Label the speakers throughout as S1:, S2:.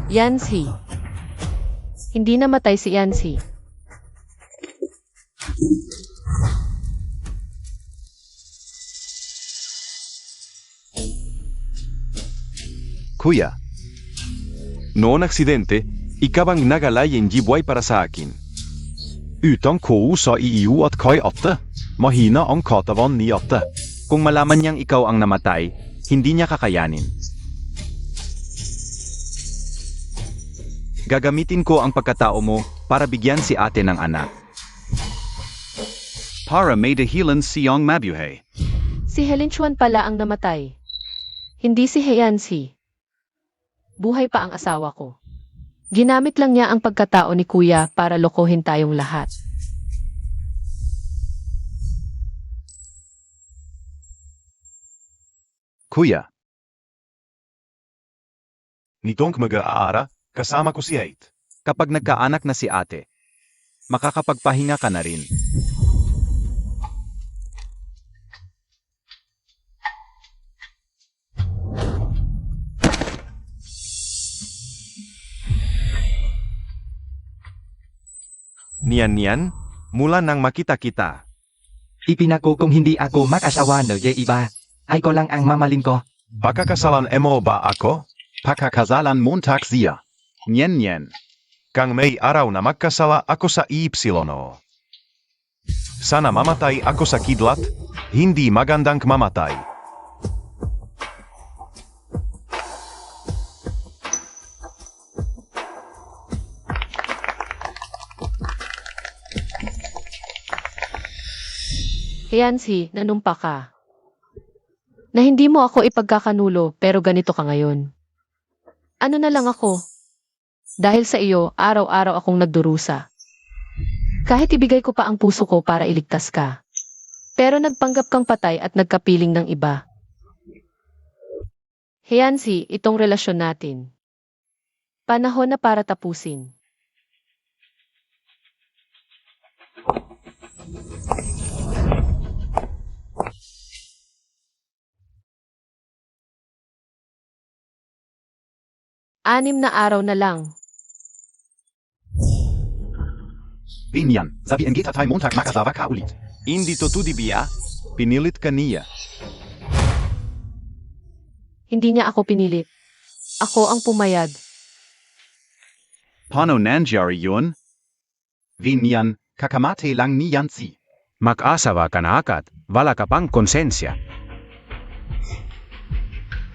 S1: Yanzi. Hindi namatay si Yanzi.
S2: Kuya, noong aksidente, ikaw ang nagalay ng buhay para sa akin. Utan ko sa iyo at kay ate, mahina ang katawan ni ate. Kung malaman niyang ikaw ang namatay, hindi niya kakayanin. Gagamitin ko ang pagkatao mo para bigyan si ate ng anak. Para may dahilan siyang mabuhay.
S1: Si Helinchuan pala ang namatay. Hindi si Yanzi. Buhay pa ang asawa ko. Ginamit lang niya ang pagkatao ni Kuya para lokohin tayong lahat.
S2: Kuya. Nitong mag-aara, kasama ko si Ate. Kapag nagkaanak na si ate, makakapagpahinga ka na rin. Niyan, mula nang makita kita.
S3: Ipinako kung hindi ako mag-asawa ng iba, ay ko lang ang mamaling ko.
S2: Pakakasalan mo ba ako? Pakakasalan mo siya. Nyen. Kang may araw na magkasala ako sa Y. Sana mamatay ako sa kidlat, hindi magandang mamatay.
S1: Yanzi, nanumpa ka. Na hindi mo ako ipagkakanulo pero ganito ka ngayon. Ano na lang ako? Dahil sa iyo, araw-araw akong nagdurusa. Kahit ibigay ko pa ang puso ko para iligtas ka. Pero nagpanggap kang patay at nagkapiling ng iba. Yanzi, itong relasyon natin. Panahon na para tapusin. Anim na araw na lang.
S3: Binyan, sabihin kita tayo Montag makasawa ka ulit.
S2: Hindi to biya, pinilit ka niya.
S1: Hindi niya ako pinilit. Ako ang pumayag.
S2: Paano nangyari yun?
S3: Binyan, kakamate lang ni Yanzi.
S4: Mag-asawa ka na agad, wala ka pang konsensya.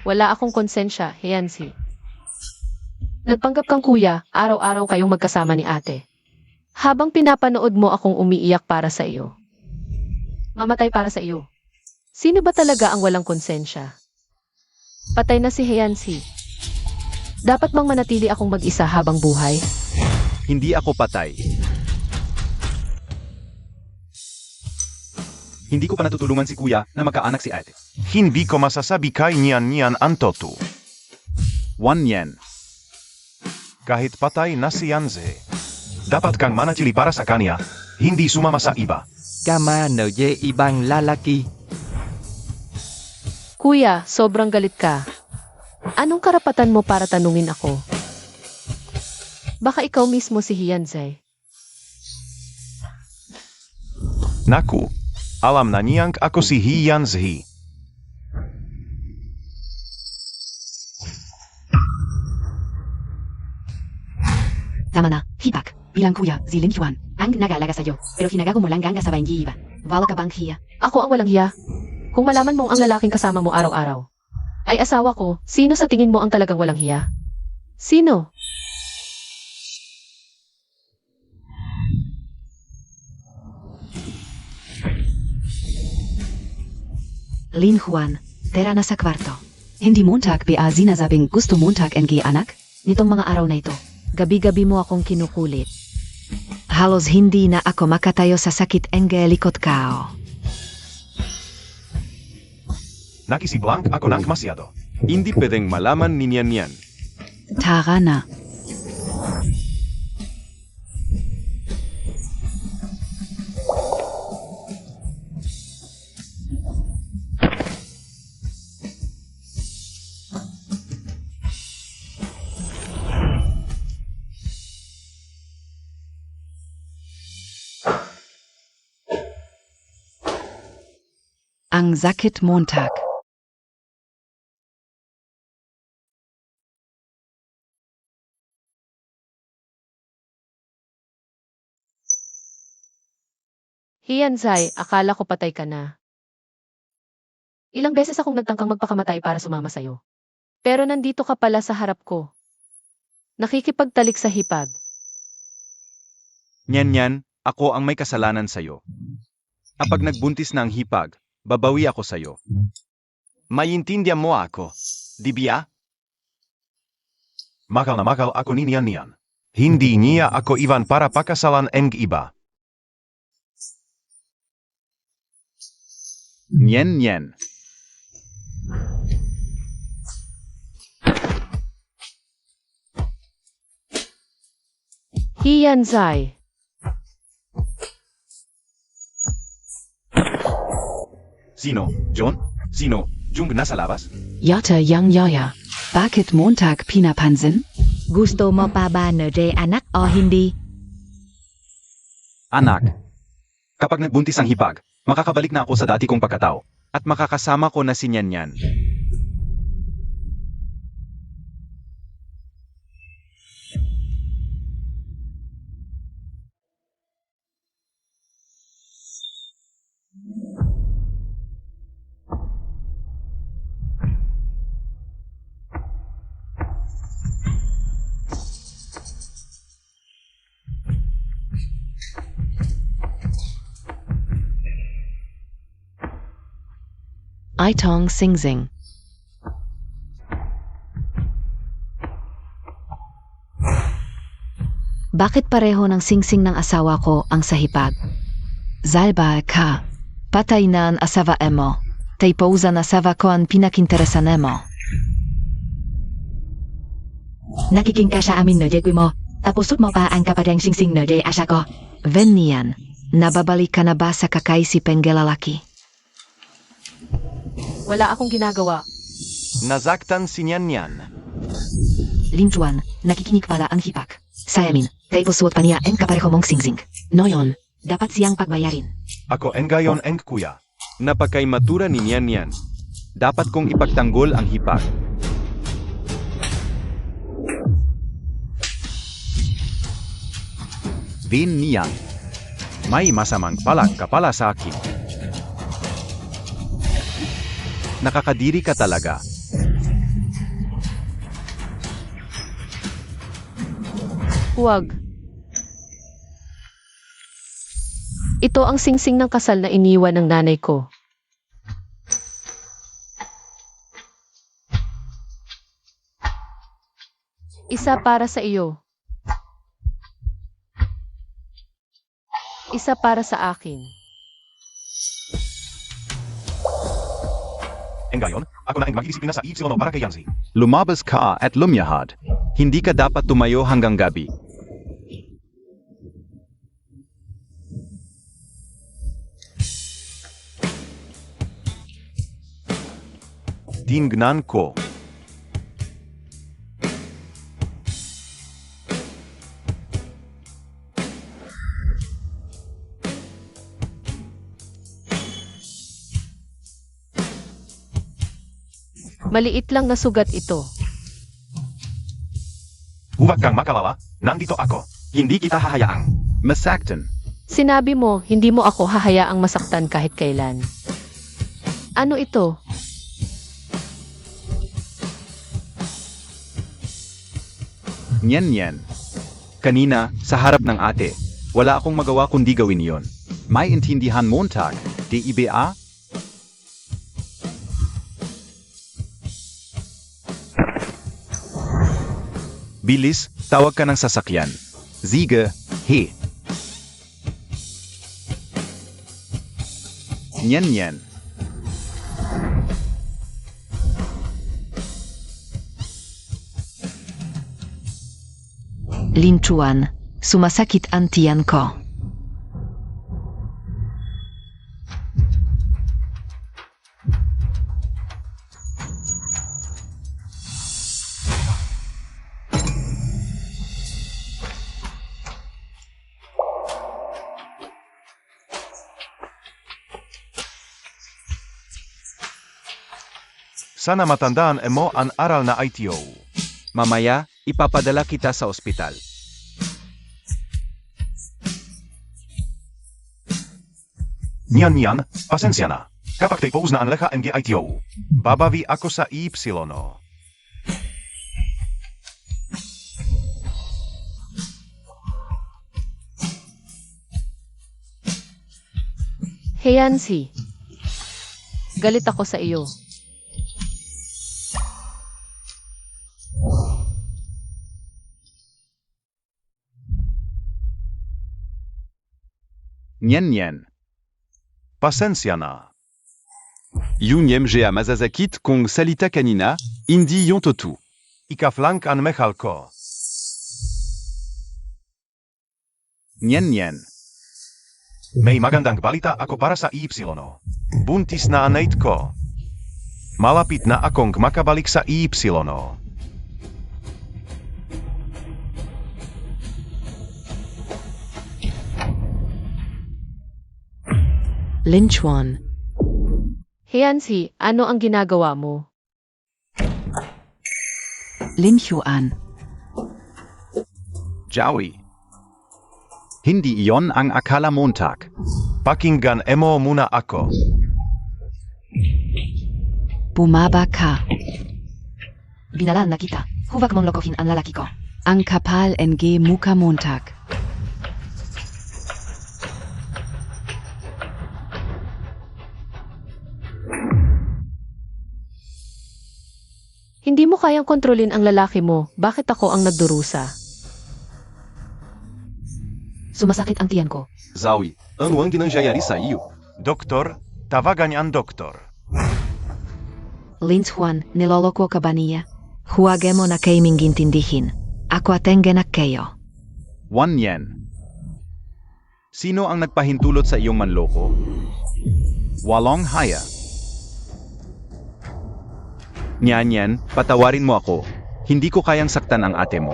S1: Wala akong konsensya, Yanzi. Nagpanggap kang kuya, araw-araw kayong magkasama ni ate. Habang pinapanood mo akong umiiyak para sa iyo. Mamatay para sa iyo. Sino ba talaga ang walang konsensya? Patay na si Yanzi. Dapat bang manatili akong mag-isa habang buhay?
S2: Hindi ako patay.
S3: Hindi ko pa natutulungan si kuya na magkaanak si ate.
S2: Hindi ko masasabi kay niyan ang totoo. One yen. Kahit patay na si Yanzi, dapat kang manatili para sa kanya, hindi sumama sa iba.
S3: Kama no ibang lalaki.
S1: Kuya, sobrang galit ka. Anong karapatan mo para tanungin ako? Baka ikaw mismo si Yanzi.
S2: Naku, alam na niyang ako si Yanzi.
S5: Tama na, hibak. Bilang kuya, si Lin Yuan, ang nag-aalaga sa'yo. Pero hinagago mo lang ang kasabay niya iba. Wala ka bang hiya?
S1: Ako ang walang hiya. Kung malaman mong ang lalaking kasama mo araw-araw ay asawa ko, sino sa tingin mo ang talagang walang hiya? Sino?
S5: Lin Juan, tera na sa kwarto. Hindi Montag ba sinasabing gusto Montag ng anak? Nitong mga araw na ito.
S1: Gabi-gabi mo akong kinukulit.
S5: Halos hindi na ako makatayo sa sakit ng likod kao.
S2: Nakisiblang ako ng masyado. Hindi pwedeng malaman ni Niyan.
S5: Tara na. ang sakit Montag.
S1: Hiyanzai, akala ko patay ka na. Ilang beses akong nagtangkang magpakamatay para sumama sa'yo. Pero nandito ka pala sa harap ko. Nakikipagtalik sa hipag.
S2: Nyan, ako ang may kasalanan sa'yo. Kapag nagbuntis na ang hipag, babawi ako sa'yo. Maintindihan mo ako, di ba?
S6: Makal na makal ako ni Nian. Hindi niya ako Ivan para pakasalan ng iba.
S2: Nyan.
S1: Hiyanzai.
S2: Sino? John? Sino? Jung nasa labas?
S5: Yata yang yaya. Bakit Montag pinapansin?
S7: Gusto mo pa ba ng anak o hindi?
S2: Anak. Kapag nagbuntis ang hipag, makakabalik na ako sa dati kong pagkatao. At makakasama ko na si Nyan.
S5: Itong Singzing. Bakit pareho ng singsing ng asawa ko ang sahipag? Zalba ka. Patay na ang asawa mo. Tej pouza na asawa ko ang pinakinteresan mo.
S7: Nakiking ka sa amin ng mo. Tapos mo pa ang kapadang singsing ng asa ko.
S5: Venian. Nababalik ka na ba sa kakaisipeng lalaki?
S1: Wala akong ginagawa.
S2: Nazaktan si Nyan.
S5: Linjuan, nakikinig pala ang hipag. Sa amin, kay pusuot pa niya ang kapareho mong singsing. Noyon, dapat siyang pagbayarin.
S6: Ako ngayon ang kuya.
S2: Napakay matura ni Nyan. Dapat kong ipagtanggol ang hipag.
S4: Vin Nian. May masamang palak ka pala sa akin.
S2: Nakakadiri ka talaga.
S1: Huwag. Ito ang singsing ng kasal na iniwan ng nanay ko. Isa para sa iyo. Isa para sa akin.
S6: Ngayon, ako na ang mag-iisipin na sa Ipsilon para kay Yancy.
S2: Lumabas ka at lumyahad. Hindi ka dapat tumayo hanggang gabi. Tingnan ko.
S1: Maliit lang na sugat ito.
S6: Huwag kang makalala, nandito ako. Hindi kita hahayaang.
S2: Masaktan.
S1: Sinabi mo, hindi mo ako hahayaang masaktan kahit kailan. Ano ito?
S2: Nyan. Kanina, sa harap ng ate, wala akong magawa kundi gawin yon. May intindihan Montag, DIBA? Bilis, tawag ka ng sasakyan. Sige, he. Nyan.
S5: Linchuan, sumasakit ang tiyan ko.
S6: Sana matandaan mo ang aral na ITO.
S4: Mamaya, ipapadala kita sa ospital.
S6: Niyan, pasensya na. Kapag typos na ang lecha MG ITO, babawi ako sa Y.
S1: Heyansi, galit ako sa iyo.
S4: Nyen.
S6: Pasensya na.
S2: Yunyem Gea Mazazakit kung salita kanina, hindi yung totu.
S6: Ikaflank ang mechal ko.
S4: Nyen.
S6: May magandang balita ako para sa Y. Buntis na ang 8 ko. Malapit na akong makabalik sa Y.
S5: Linchuan.
S1: Heyansi, ano ang ginagawa mo?
S5: Linchuan.
S4: Joey. Hindi iyon ang akala Montag.
S6: Pakinggan mo muna ako.
S5: Bumaba ka.
S7: Binalaan na kita. Huwag mong lokohin ang lalaki ko.
S5: Ang kapal NG muka Montag.
S1: Hindi mo kayang kontrolin ang lalaki mo. Bakit ako ang nagdurusa?
S7: Sumasakit ang tiyan ko.
S2: Zawi, ano ang ginangyayari sa iyo?
S6: Doktor, tawagan ang doktor.
S5: Linchuan, niloloko ka ba niya? Huwag mo na kaming intindihin. Ako atenge na kayo.
S4: 1 yen. Sino ang nagpahintulot sa iyong manloko? Walong haya. Nyan, patawarin mo ako. Hindi ko kayang saktan ang ate mo.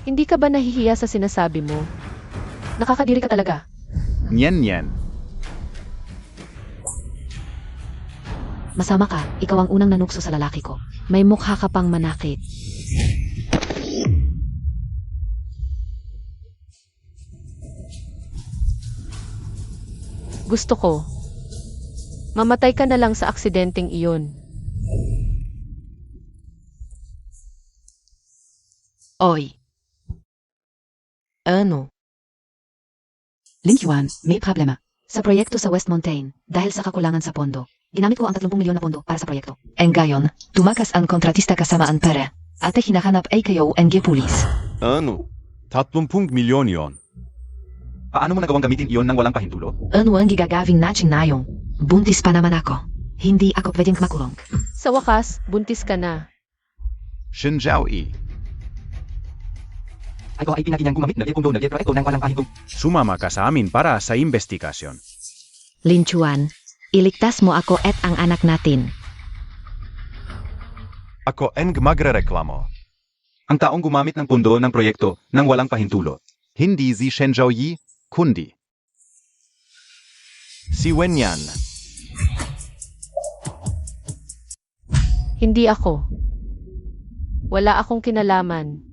S1: Hindi ka ba nahihiya sa sinasabi mo?
S7: Nakakadiri ka talaga.
S4: Nyen.
S7: Masama ka. Ikaw ang unang nanukso sa lalaki ko.
S5: May mukha ka pang manakit.
S1: Gusto ko. Mamatay ka na lang sa aksidenteng iyon.
S5: Oy. Ano?
S7: Linchuan, may problema. Sa proyekto sa West Mountain, dahil sa kakulangan sa pondo, ginamit ko ang 30 milyon na pondo para sa proyekto.
S5: Ngayon, tumakas ang kontratista kasama ang pera.
S7: Ate hinahanap ay kayo NG Police.
S2: Ano? 30 milyon yon.
S4: Paano mo nagawang gamitin iyon ng walang pahintulot?
S7: Ano ang gigagawin natin ngayon? Buntis pa naman ako. Hindi ako pwedeng makulong.
S1: Sa wakas, buntis ka na.
S4: Shinjaoi.
S3: Ako ay pinaginang gumamit ng pundo ng proyekto ng walang pahintulot.
S4: Sumama ka sa amin para sa investigasyon.
S5: Linchuan, iligtas mo ako at ang anak natin.
S6: Ako ang magrereklamo.
S4: Ang taong gumamit ng pundo ng proyekto ng walang pahintulot. Hindi si Shenjiaoyi, kundi
S6: Si Wenyan.
S1: Hindi ako. Wala akong kinalaman.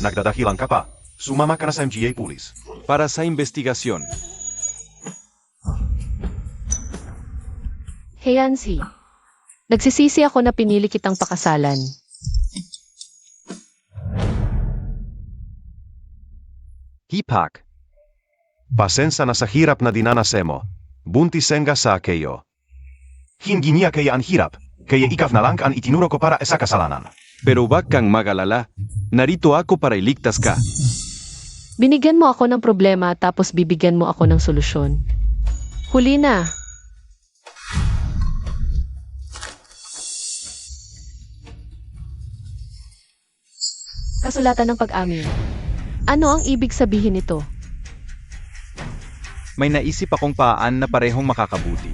S6: Nagdadahilan ka pa. Sumama ka na sa MGA Police.
S2: Para sa investigasyon.
S1: Heyansi, nagsisisi ako na pinili kitang pakasalan.
S4: Hipak.
S6: Pasensya na sa hirap na dinanas mo. Buntis nga sa kayo. Hindi niya kaya ang hirap. Kaya ikaw na lang ang itinuro ko para sa kasalanan.
S2: Pero wag kang mag-alala. Narito ako para iligtas ka.
S1: Binigyan mo ako ng problema tapos bibigyan mo ako ng solusyon. Huli na. Kasulatan ng pag-amin. Ano ang ibig sabihin nito?
S4: May naisip akong paan na parehong makakabuti.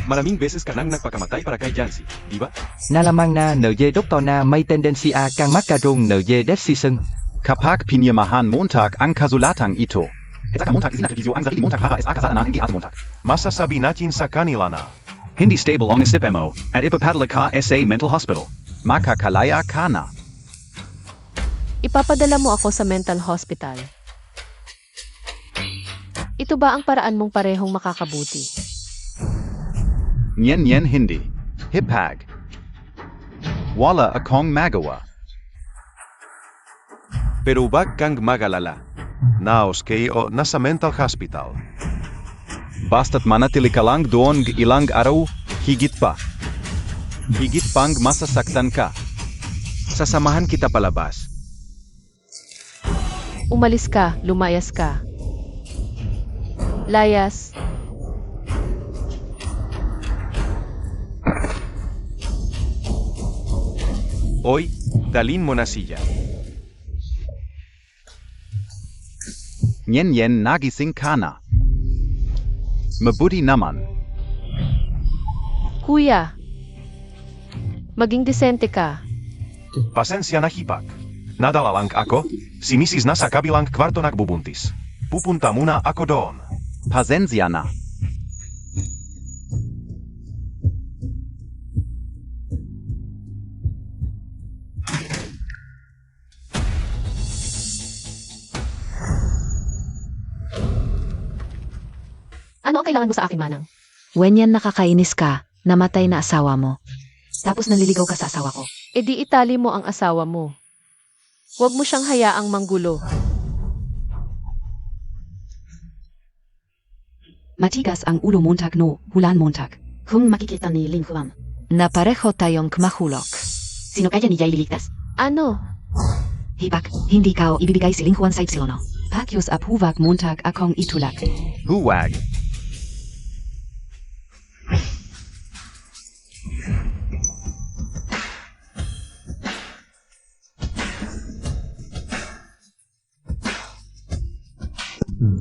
S2: Maraming beses ka nang nagpakamatay para kay Jancy, di ba?
S3: Nalamang na NJ Doktor na may tendensia kang magkaroong NJ decision.
S4: Kapag pinirmahan Montag ang kasulatang ito. Etsaka Montag isinakritisyo ang sarili Montag para sa kasalanan hindi at Montag.
S6: Masasabi natin sa kanila na
S8: Hindi stable ang isip mo at ipapadala ka sa mental hospital.
S4: Makakalaya ka na.
S1: Ipapadala mo ako sa mental hospital. Ito ba ang paraan mong parehong makakabuti?
S4: Nyen hindi. Hipag. Wala akong magawa.
S2: Pero wag kang magalala.
S6: naos kayo nasa mental hospital.
S4: Basta't manatili ka lang doon ilang araw, higit pa. Higit pang masasaktan ka.
S2: Sasamahan kita palabas.
S1: Umalis ka, lumayas ka. Layas.
S2: Oy, dalin mo na siya.
S4: Nyen nagising ka na. Mabuti naman.
S1: Kuya, maging desente ka.
S6: Pasensya na hipag. Nadala lang ako, si Mrs. nasa kabilang kwarto nagbubuntis. Pupunta muna ako doon.
S4: Pasensya na.
S7: Ano ang kailangan mo sa akin, Manang?
S5: Wenyan nakakainis ka, namatay na asawa mo.
S7: Tapos nanliligaw ka sa asawa ko.
S1: E di itali mo ang asawa mo. Huwag mo siyang hayaang manggulo.
S7: Matigas ang ulo Montag no, Hulan Montag. Kung makikita ni Ling Huang,
S5: Na pareho tayong mahulog.
S7: sino kaya niya ililigtas?
S1: Ano?
S7: Hipag, hindi ka ibibigay si Ling Huang sa Ipsilono. Pakyos ap Huvag Montag akong itulak.
S4: Huwag.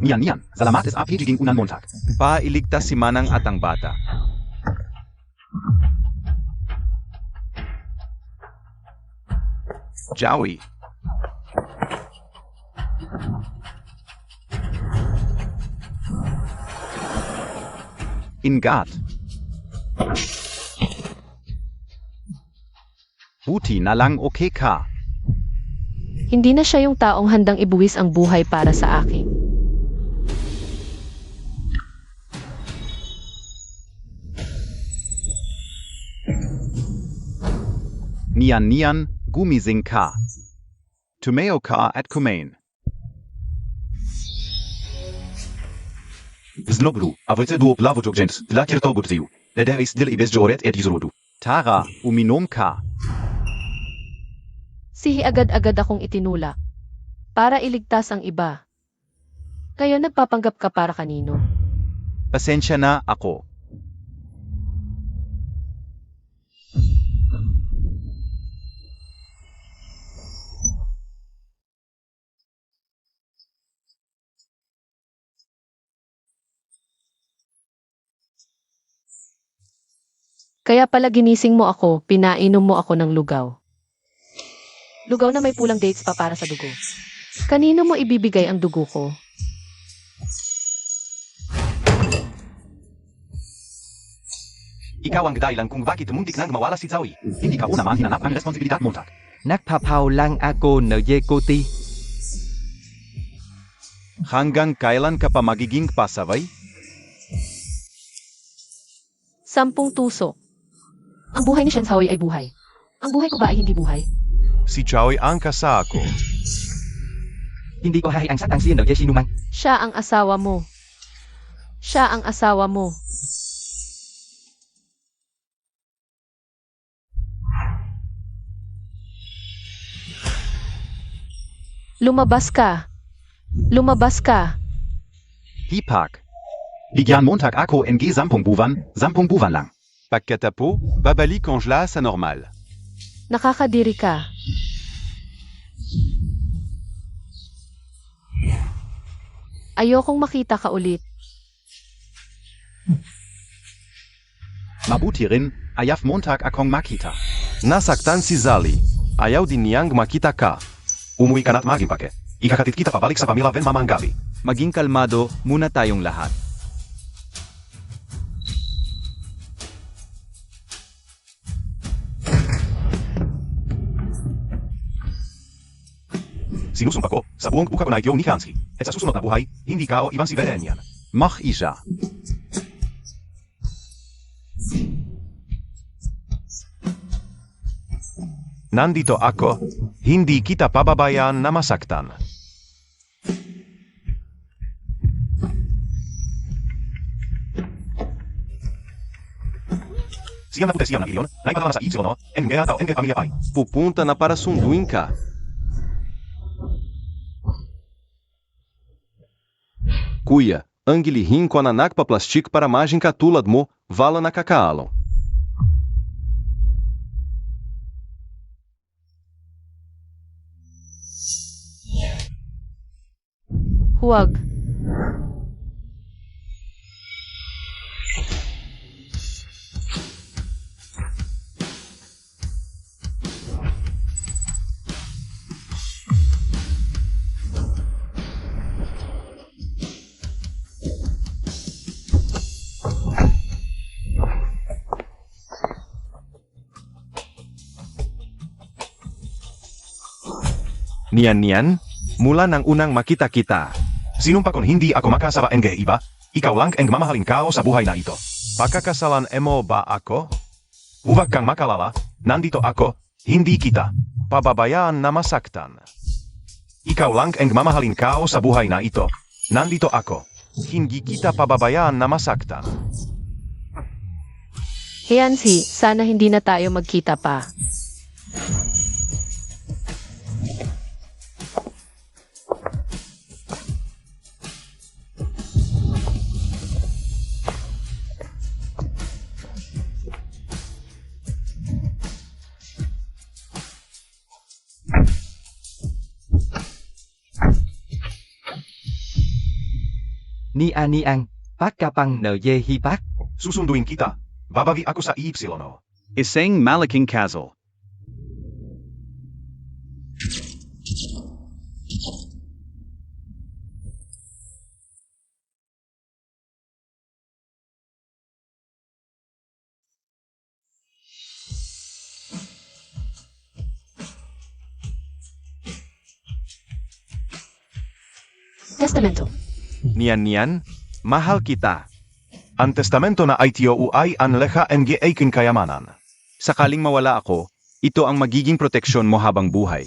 S4: Niyan. Salamat sa pagiging unang Montag.
S2: Pailigtas si Manang at ang bata.
S4: Joey. Ingat. Buti na lang okay ka.
S1: Hindi na siya yung taong handang ibuwis ang buhay para sa akin.
S4: Niyan, gumising ka. Tumeo ka at kumain.
S6: Znowu, a wiecie było plawo jogżęc, dla kiertobutriju. Lederis dil ibes joret et izrodu.
S4: Tara, uminom ka.
S1: Sihi agad-agad akong itinulak. Para iligtas ang iba. Kaya nagpapanggap ka para kanino?
S4: Pasensya na ako.
S1: Kaya pala ginising mo ako, pinainom mo ako ng lugaw. Lugaw na may pulang dates pa para sa dugo. Kanino mo ibibigay ang dugo ko?
S6: Ikaw ang dahilan kung bakit muntik nang mawala si Zoe. Hindi ka una man hinanap ang responsibilidad Montag.
S3: Nagpapaw lang ako NJ Kuti.
S4: Hanggang kailan ka pa magiging pasaway?
S1: 10 tusok.
S7: Ang buhay ni Shen Shaoy ay buhay. Ang buhay ko ba ay hindi buhay?
S6: Si Choy ang kasako.
S3: Hindi ko hahiang sa tangsiyan NJ Sinumang.
S1: Siya ang asawa mo. Siya ang asawa mo. Lumabas ka. Lumabas ka.
S4: Hipag. Bigyan Montag ako NG 10 buwan lang.
S2: Pagkatapo, babalik ang la sa normal.
S1: Nakakadiri ka. Ayokong makita ka ulit.
S4: Mabuti rin, ayaf Montag akong makita.
S6: Nasaktan si Zali. Ayaw din niyang makita ka. Umuwi ka na't magimpake. Ikakatid kita pabalik sa pamilya Ven mamang gabi.
S4: Maging kalmado muna tayong lahat.
S6: Sinusumpa ko, sa buong buka ko na ikaw ni Hansky. At sa susunod na buhay, hindi ka o ibang si Verenian.
S4: Mach isa.
S6: Nandito ako, hindi kita pababayaan na masaktan. Siyang napute siyang ng Ilion, naipadala na sa Y, NG atau NG pamilya Pai.
S2: Pupunta na para sunduin ka. Kuya, ang gilihin ko na nagpa-plastik para maging katulad mo, vala na kakaalon.
S1: Huwag.
S2: Niyan, mula nang unang makita kita.
S6: Sinumpa kong hindi ako makasawa NG iba, ikaw lang ang mamahalin kao sa buhay na ito.
S2: Pakakasalan mo ba ako?
S6: Huwag kang makalala, nandito ako, hindi kita.
S2: Pababayaan na masaktan.
S6: Ikaw lang ang mamahalin kao sa buhay na ito. Nandito ako.
S2: Hindi kita pababayaan na masaktan.
S1: Heansi, sana hindi na tayo magkita pa.
S3: Niang, pagkapang NY hipak.
S6: Susunduin kita. Babawi ako sa Y.
S8: Isang malaking kasal.
S1: Testamento.
S2: Niyan, mahal kita.
S6: Ang testamento na ITO ay ang lekha NG aking kayamanan.
S4: Sakaling mawala ako, ito ang magiging proteksyon mo habang buhay.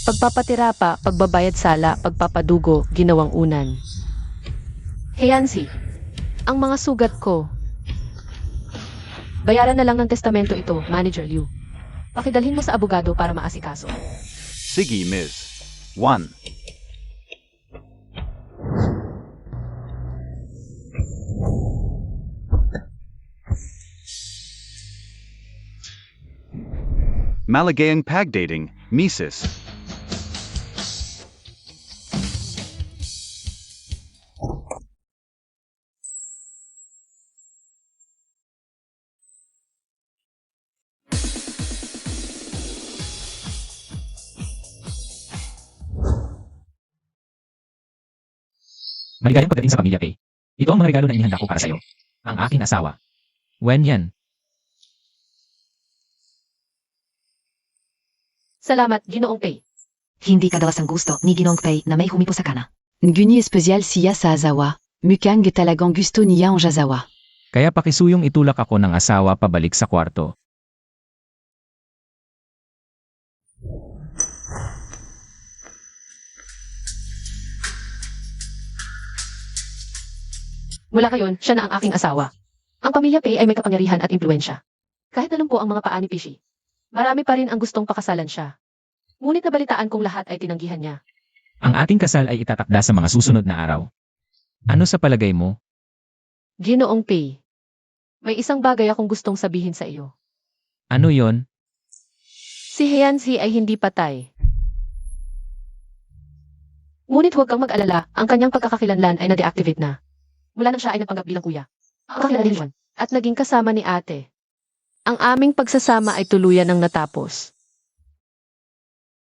S1: Pagpapatira pa, pagbabayad sala, pagpapadugo, ginawang unan. Heansi, ang mga sugat ko. Bayaran na lang ng testamento ito, Manager Liu. Pakidalhin mo sa abogado para maasikaso.
S4: Sige, Ms. 1. Maligayang pagdating, Mrs.
S9: Maligayang pagdating sa pamilya, Pei. Ito ang mga regalo na inihanda ko para sa'yo. Ang aking asawa. Wen yan.
S1: Salamat, Ginoong Pei.
S7: Hindi kadalasang gusto ni Ginong Pei na may humipo sa kana.
S5: Nguni espesyal siya sa asawa. Mukang talagang gusto niya ang jazawa.
S9: Kaya pakisuyong itulak ako ng asawa pabalik sa kwarto.
S1: Mula ngayon, siya na ang aking asawa. Ang pamilya Pei ay may kapangyarihan at impluensya. Kahit alam ko ang mga paa ni Pishi, marami pa rin ang gustong pakasalan siya. Ngunit nabalitaan kong lahat ay tinanggihan niya.
S9: Ang ating kasal ay itatakda sa mga susunod na araw. Ano sa palagay mo?
S1: Ginoong Pei, may isang bagay akong gustong sabihin sa iyo.
S9: Ano yon?
S1: Si Heansi ay hindi patay. Ngunit huwag kang mag-alala, ang kanyang pagkakakilanlan ay na-deactivate na. Mula nang siya ay nagpanggap bilang kuya. Kakilala at naging kasama ni ate. Ang aming pagsasama ay tuluyan ng natapos.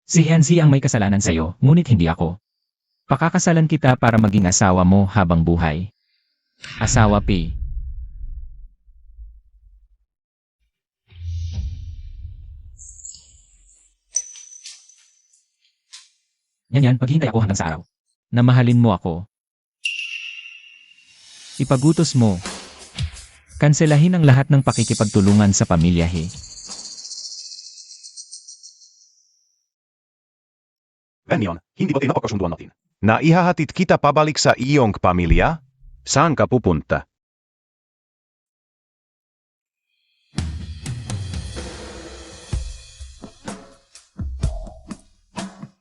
S9: Si Hensi ang may kasalanan sa'yo, ngunit hindi ako. Pakakasalan kita para maging asawa mo habang buhay. Asawa P. Yan, paghihintay ako hanggang sa araw. Na mahalin mo ako. Ipagutos mo. Kanselahin ang lahat ng pakikipagtulungan sa pamilya He.
S6: Benyon, hindi ba tinapagkasunduan natin?
S2: Na ihahatid kita pabalik sa iyong pamilya? Saan ka pupunta?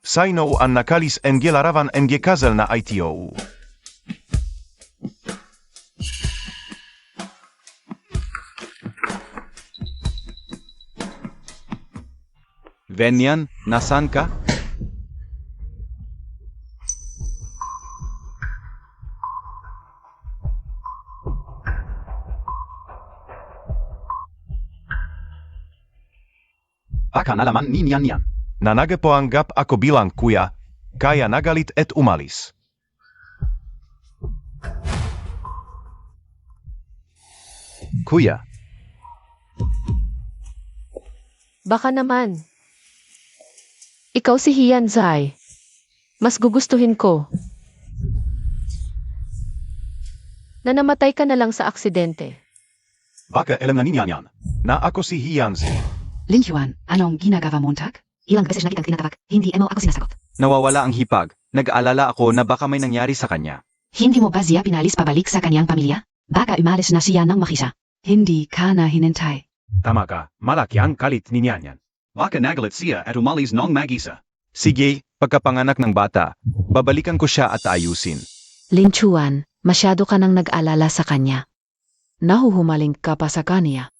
S6: Saino ang nakalis MG larawan MG kazel na ITO.
S4: Venyan, nasan ka?
S8: Baka nalaman ni Nian.
S6: Na nagapoanggap ako bilang kuya, kaya nagalit et umalis.
S2: Kuya,
S1: Baka naman. Ikaw si Hian Zai. Mas gugustuhin ko. Na namatay ka na lang sa aksidente.
S6: Baka alam na ni Nian na ako si Hianzi.
S7: Linjuan, anong ginagawa Montag? Ilang beses na kitang tinatawag, hindi mo ako sinasagot.
S4: Nawawala ang hipag. Nag-aalala ako na baka may nangyari sa kanya.
S7: Hindi mo ba siya pinalis pabalik sa kanyang pamilya? Baka umalis na siya ng makisa. Hindi ka na hinintay.
S6: Tama ka, malaki ang kalit ni Nian.
S8: Baka nagalit siya at umalis ng magisa.
S4: Sige, pagkapanganak ng bata, babalikan ko siya at ayusin.
S5: Linchuan, masyado ka nang nag-alala sa kanya. Nahuhumaling ka pa sa kanya.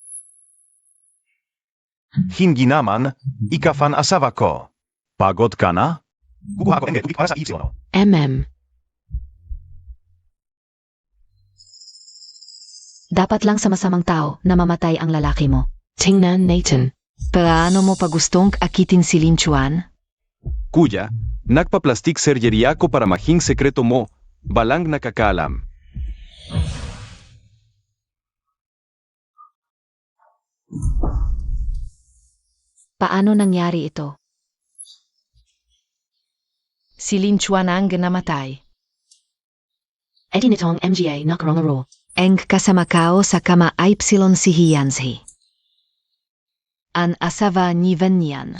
S6: Hindi naman, ikafan asawa ko. Pagod ka na? Kukuha ko tubig para sa ipsilon.
S5: Dapat lang sa masamang tao na mamatay ang lalaki mo. Tingnan, Nathan. Paano mo pa gustong akitin si Linchuan?
S2: kuya, nagpa-plastic surgery ako para mahing sekreto mo, balang nakakalam.
S5: Paano nangyari ito? Si Linchuan ang namatay.
S7: Edi nitong MGA nakarongaro.
S5: Ang kasama kao sa kama Ipsilon si Hianzi. An asawa ni Venyan.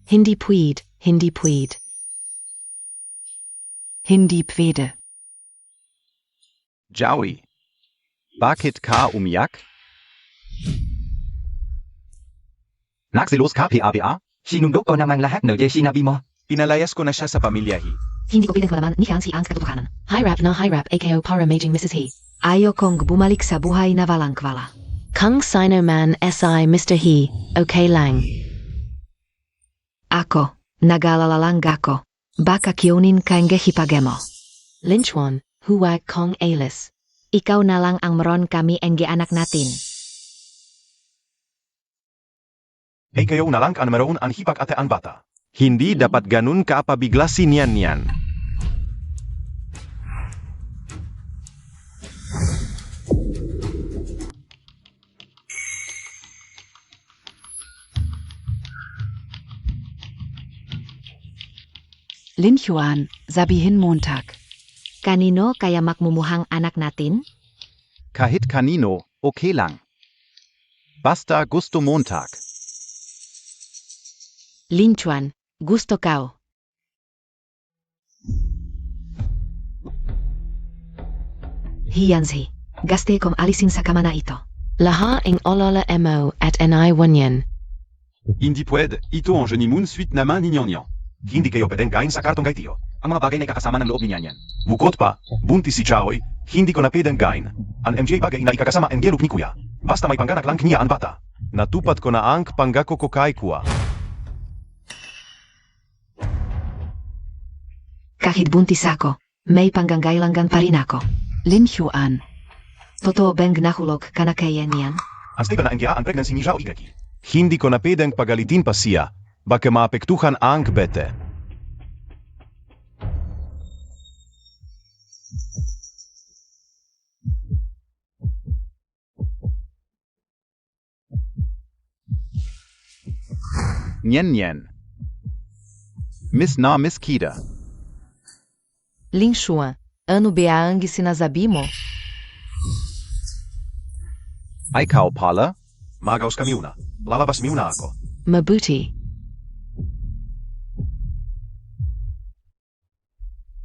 S5: Hindi pwede. Hindi pwede.
S4: Joey, bakit ka umiyak?
S3: Nagsilos ka, PABA? Sinundok ko namang lahat na sinabi mo.
S4: Pinalayas ko na siya sa pamilyahi.
S7: Hindi ko pinagmalaman ni Hansi ang katotohanan. High rap AKO para maging Mrs. He.
S5: Ayokong bumalik sa buhay na walangkwala. Kung sino man SI Mr. He, okay lang. Ako, nagalala lang ako. Baka kyonin kang hipagemo. Linchuan, huwag kong alis. Ikaw na lang ang meron kami ang anak natin.
S6: Kayo na lang ang meron ang hipag ate ang bata.
S2: Hindi dapat ganun kaapabigla si Nian.
S5: Linchuan, sabihin Montag. Kanino kaya makmumuhang anak natin?
S4: Kahit kanino, okay lang. Basta gusto Montag.
S5: Linchuan, gusto kao. Hianzi, gaste kong alisin sa kama na ito. Laha ang olola mo at NI wanyan.
S2: Hindi pwede, ito ang honeymoon suite naman ni Nian.
S6: Hindi kayo pwedeng kain sa kartong gaitiyo.
S8: Ang mga bagay na ikakasama ng loob ni Nian.
S6: Bukod pa, buntis si Chaoy, hindi ko na pwedeng kain. Ang MJ bagay na ikakasama ang geluk ni kuya. Basta may panganak lang niya ang bata.
S2: Natupad ko na ang pangako ko kay kuya.
S5: Kahit buntis ako, may panggangailangan pa rin ako. Linchuan, Totoo bang nahulog ka na kay Yan?
S6: Ang stay ka na NGA ang pregnancy ni Zhao Igeki. Hindi ko na pwedeng pagalitin pa siya, baka maapektuhan ang bete.
S4: Nyen Nyen. Miss na Miss Kita.
S5: Lin Xuan, ano ba ang sinasabi mo?
S4: Ay kao pala?
S6: Magaos kami una. Lalabas mi una ako.
S5: Mabuti.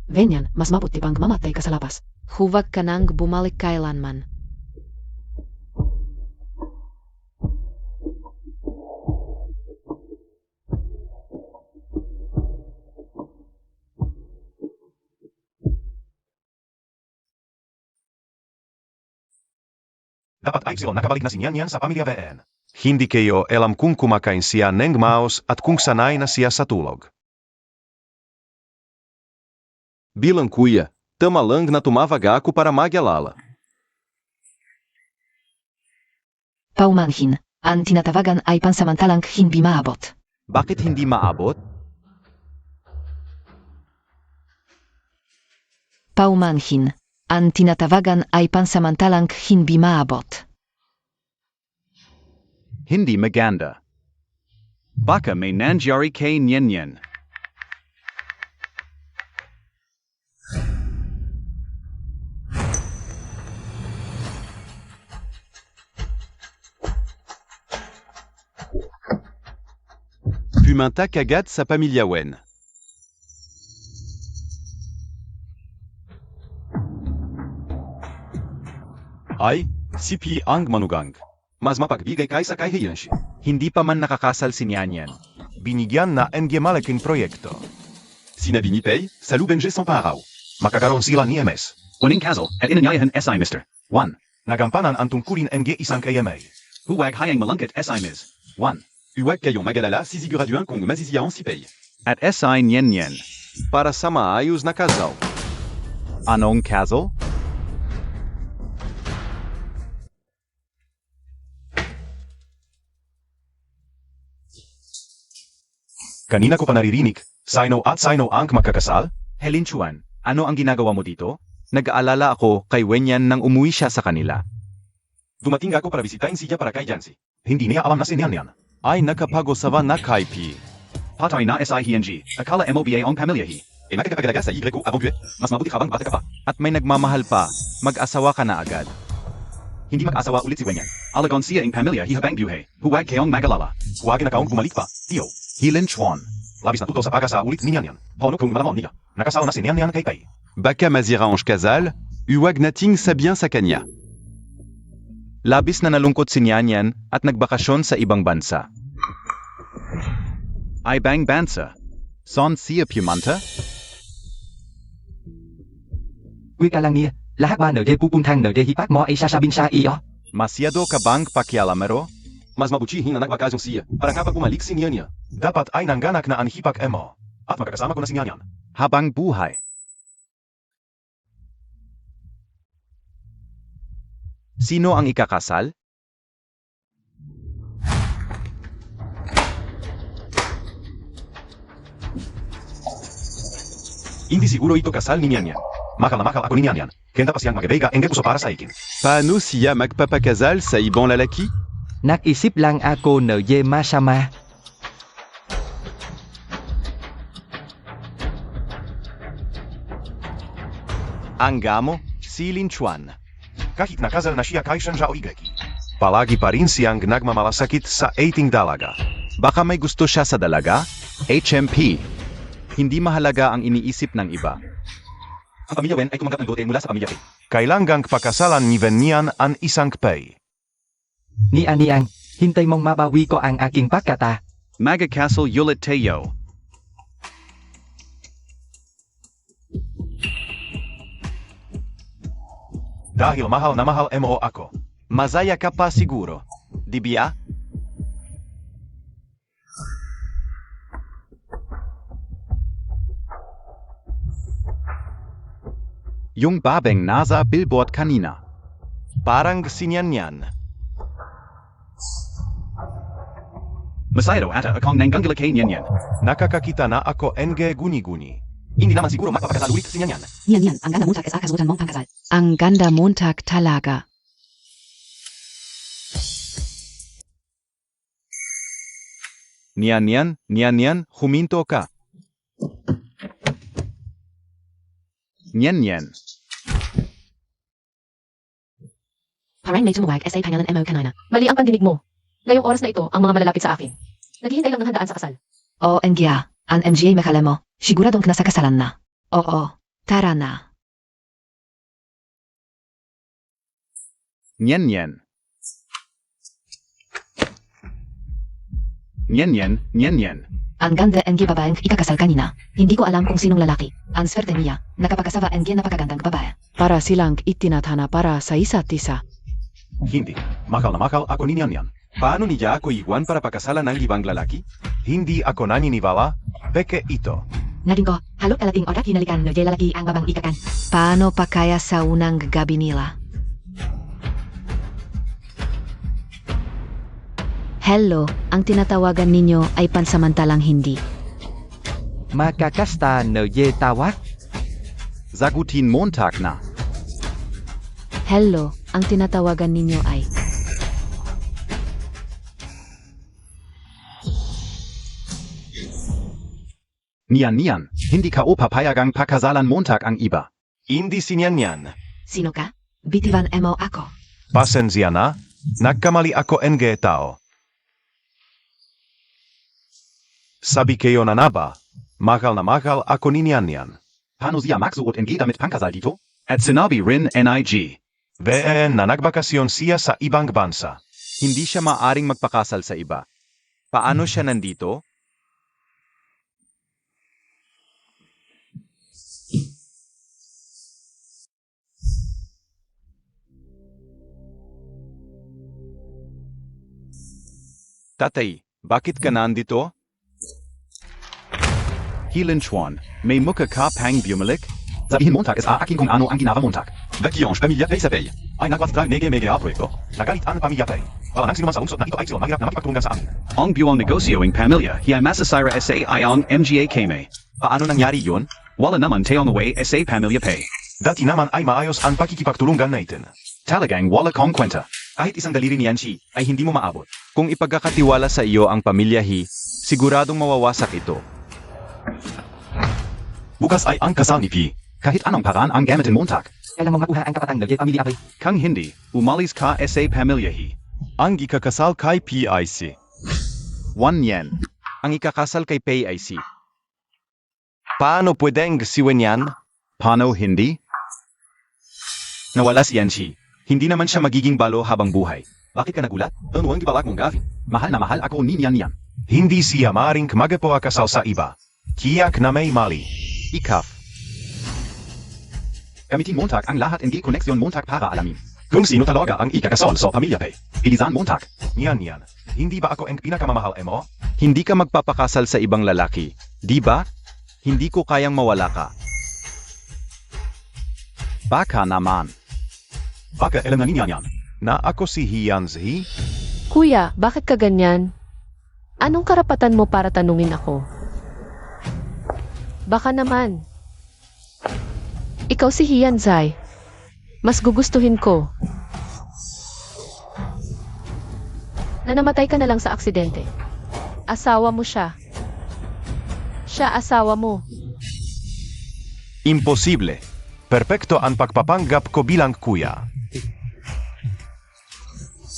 S1: Ganyan, mas mabuti pang mamatay ka sa labas.
S5: Huwag ka nang bumalik kailanman.
S6: Dapat ay sila nakabalik na si Nyan Nyan sa pamilya VN. Hindi kayo alam kung kumakain siya ng maos at kung sanay na siya sa tulog.
S2: Bilang kuya, tamalang na tumavaga ako para magyalala.
S5: Paumanhin, ang tinatawagan ay pansamantalang hindi maabot.
S4: Bakit hindi maabot?
S5: Paumanhin, ang tinatawagan ay pansamantalang hindi maabot.
S4: Hindi maganda. Baka may nangyari kay Nyen Nyen.
S2: Pumunta kagad sa pamilya Wen. Ay, si Pi ang manugang. Mas mapagbigay kaysa kay Hiyanshi.
S4: Hindi pa man nakakasal si Nyan Nyen.
S6: Binigyan na NG malaking proyekto.
S2: Sinabi ni Pei, sa Lubenje sa paraw.
S6: Makakaroon sila ni MS.
S8: Uning Kazel, at inanyayahan SI Mr. 1.
S6: Nagampanan ang tungkulin NG isang KMA.
S8: Huwag hayang malungkit SI Ms. 1.
S2: Huwag kayong magalala sisiguraduhan kung masisiyahan si Pei.
S4: At SI Nyen Nyen.
S2: Para sa maayos na kasal.
S4: Anong Kazel?
S6: Kanina ko pa naririnig, sino at sino ang magkakasal?
S4: Helin Chuan, ano ang ginagawa mo dito? Nag-aalala ako kay Wenyan nang umuwi siya sa kanila.
S6: Dumating ako para bisitahin siya para kay Jancy. Hindi niya alam na si Nyan Nyan.
S2: Ay nakapag-usawa na kay Pi.
S8: Patay na SI HNG. Akala MOBA ang pamilya hi.
S6: E nakikipagalaga sa Y ko abong buwet. Mas mabuti habang bata ka pa.
S4: At may nagmamahal pa, mag-asawa ka na agad.
S8: Hindi mag-asawa ulit si Wenyan. Alagon siya ang pamilya hihabang buhay. Huwag kayong magalala.
S6: Huwag na kaong bumalik pa, Tio.
S4: Helin Chuan.
S6: Labis na tuto sa pag-asa ulit ni Nyan Nyan. Paano kung malamon niya? Nakasal na si Nyan Nyan kay Pei.
S2: Baka mazirange kasal, huwag nating sabihan sa kanya.
S4: Labis na nalungkot si Nyan Nyan at nagbakasyon sa ibang bansa. Ay bang bansa? Son siya Pumanta?
S3: Wika lang niya, lahat ba nade pupuntang nade hipak mo ay sasabihin sa iyo?
S4: Masyado ka bang pakialamero?
S6: Mas mabuti na nagbakasyon siya para kapag bumalik si Nyan Nyan. Dapat ay nangganak na ang hipak emo. At magkakasama ko na si Nyan Nyan.
S4: Habang buhay. Sino ang ikakasal?
S6: Hindi siguro ito kasal ni Nyan Nyan. Mahal na mahal ako ni Nyan Nyan. Kenda pa siyang magibega ang puso para sa ikin.
S2: Paano siya magpapakasal sa ibang lalaki?
S3: Nag-isip lang ako na ye masama.
S4: Ang gamo, si Lin Chuan.
S6: Kahit nakasal na siya kay Shanzhao Igeki. Palagi pa rin siyang nagmamalasakit sa ating dalaga.
S4: Baka may gusto siya sa dalaga? HMP. Hindi mahalaga ang iniisip ng iba.
S6: Ang pamilya Wen ay tumanggap ng dote mula sa pamilya Pei. Kailangang pakasalan ni Wen Nian ang isang Pei.
S3: Ni Aniang, hintay mong mabawi ko ang aking pagkata.
S4: Maga Castle Yulit Teo.
S6: Dahil mahal na mahal mo ako.
S4: Masaya ka pa siguro. Di ba? Yung babeng nasa billboard kanina.
S6: Parang sinyan.
S8: Masayado ata akong nanggangala kay Nyan.
S6: Nakakakita na ako enge guni-guni.
S8: Hindi naman siguro magpapakasal ulit si Nyan.
S7: Niyan, ang ganda Montag sa kasuotan mong pangkasal.
S5: Ang ganda Montag talaga.
S4: Nyan, huminto ka. Nyan.
S7: Parang may tumuwag sa pangalan mo kanina.
S1: Mali ang pandinig mo. Ngayong oras na ito, ang mga malalapit sa akin. Naghihintay lang ng handaan sa kasal.
S5: O Engia, ang MGA makala mo, siguradong nasa kasalan na. Oo, tara na.
S4: Nyan.
S5: Ang ganda Engia babaeng ikakasal kanina. Hindi ko alam kung sinong lalaki. Ang swerte niya, nakapagkasama Engia napakagandang babae. Para silang itinatana para sa isa't isa.
S6: Hindi. Mahal na mahal ako ni Nyan.
S2: Paano niya ako iwan para pakasalan ng ibang lalaki?
S6: Hindi ako naniniwala. Peke ito.
S7: Nading ko, halot kalating orak hinalikan no lalaki ang babang ikakan.
S5: Paano pa kaya sa unang gabi nila? Hello, ang tinatawagan ninyo ay pansamantalang hindi.
S3: Makakasta no ye tawag?
S4: Zagutin Montag na.
S5: Hello, ang tinatawagan ninyo ay...
S8: Nyan. Hindi ka o papayagang pakasalan Montag ang iba.
S6: Hindi si Nyan.
S7: Sino ka? Bitivan mo ako.
S6: Pasensya na. Nagkamali ako enge tao. Sabi kayo na ba? Mahal na mahal ako ni Nyan.
S8: Paano siya magsuot ang damit pangkasal dito? At sinabi rin NIG.
S6: Na nagbakasyon siya sa ibang bansa.
S4: Hindi siya maaring magpakasal sa iba. Paano siya nandito? Tatay, bakit ka nandito?
S8: Hilan Chuan, may mukha ka pang bumalik? Sabihin Montag is aakin kung ano ang ginawa Montag.
S6: Vakyong pamilya Pay sa Pay ay nagwatray mege a proyekto. Nagalit ang pamilya Pay. Wala nang sinuman sa unsod na ito ay sila mahirap na makipagtulungan sa amin.
S8: Ang buwang negosyo ng pamilya, hiya masasira sa ang MGA Kame.
S2: Paano nangyari yun?
S8: Wala naman tayo na way sa pamilya pay.
S6: Dati naman ay maayos ang pakikipagtulungan natin.
S8: Talagang wala kong kwenta.
S2: Kahit isang daliri ni Yanchi ay hindi mo maabot.
S4: Kung ipagkakatiwala sa iyo ang pamilya He, siguradong mawawasak ito.
S6: Bukas ay ang kasal ni P.
S8: Kahit anong paraan ang gamitin Montag.
S3: Kailan mo makuha ang kapatang no ye pamilya ay?
S8: Kang hindi, umalis ka sa pamilya He.
S2: Ang ikakasal kay PIC.
S4: Nyan. Ang ikakasal kay PIC.
S6: Paano pwedeng siwen yan?
S8: Paano hindi?
S2: Nawala si Yanchi. Hindi naman siya magiging balo habang buhay. Bakit ka nagulat? Ano ang gibalak mong gawin?
S8: Mahal na mahal ako ni Nyan.
S6: Hindi siya maring magpapakasal sa iba. Tiyak na may mali.
S4: Ikaf.
S8: Gamitin Montag ang lahat hindi koneksyon Montag para alamin.
S6: Kung sino talaga ang ikakasal sa pamilya Pay.
S8: Pilisan Montag.
S6: Nyan. Hindi ba ako ang pinakamamahal mo?
S4: Hindi ka magpapakasal sa ibang lalaki, di ba? Hindi ko kayang mawala ka. Baka naman.
S6: Baka alam na ni Nyan na ako si Hianzi.
S1: Kuya, bakit ka ganyan? Anong karapatan mo para tanungin ako? Baka naman. Ikaw si Hianzai. Mas gugustuhin ko na namatay ka na lang sa aksidente. Asawa mo siya. Siya asawa mo.
S6: Imposible. Perpekto ang pagpapanggap ko bilang kuya.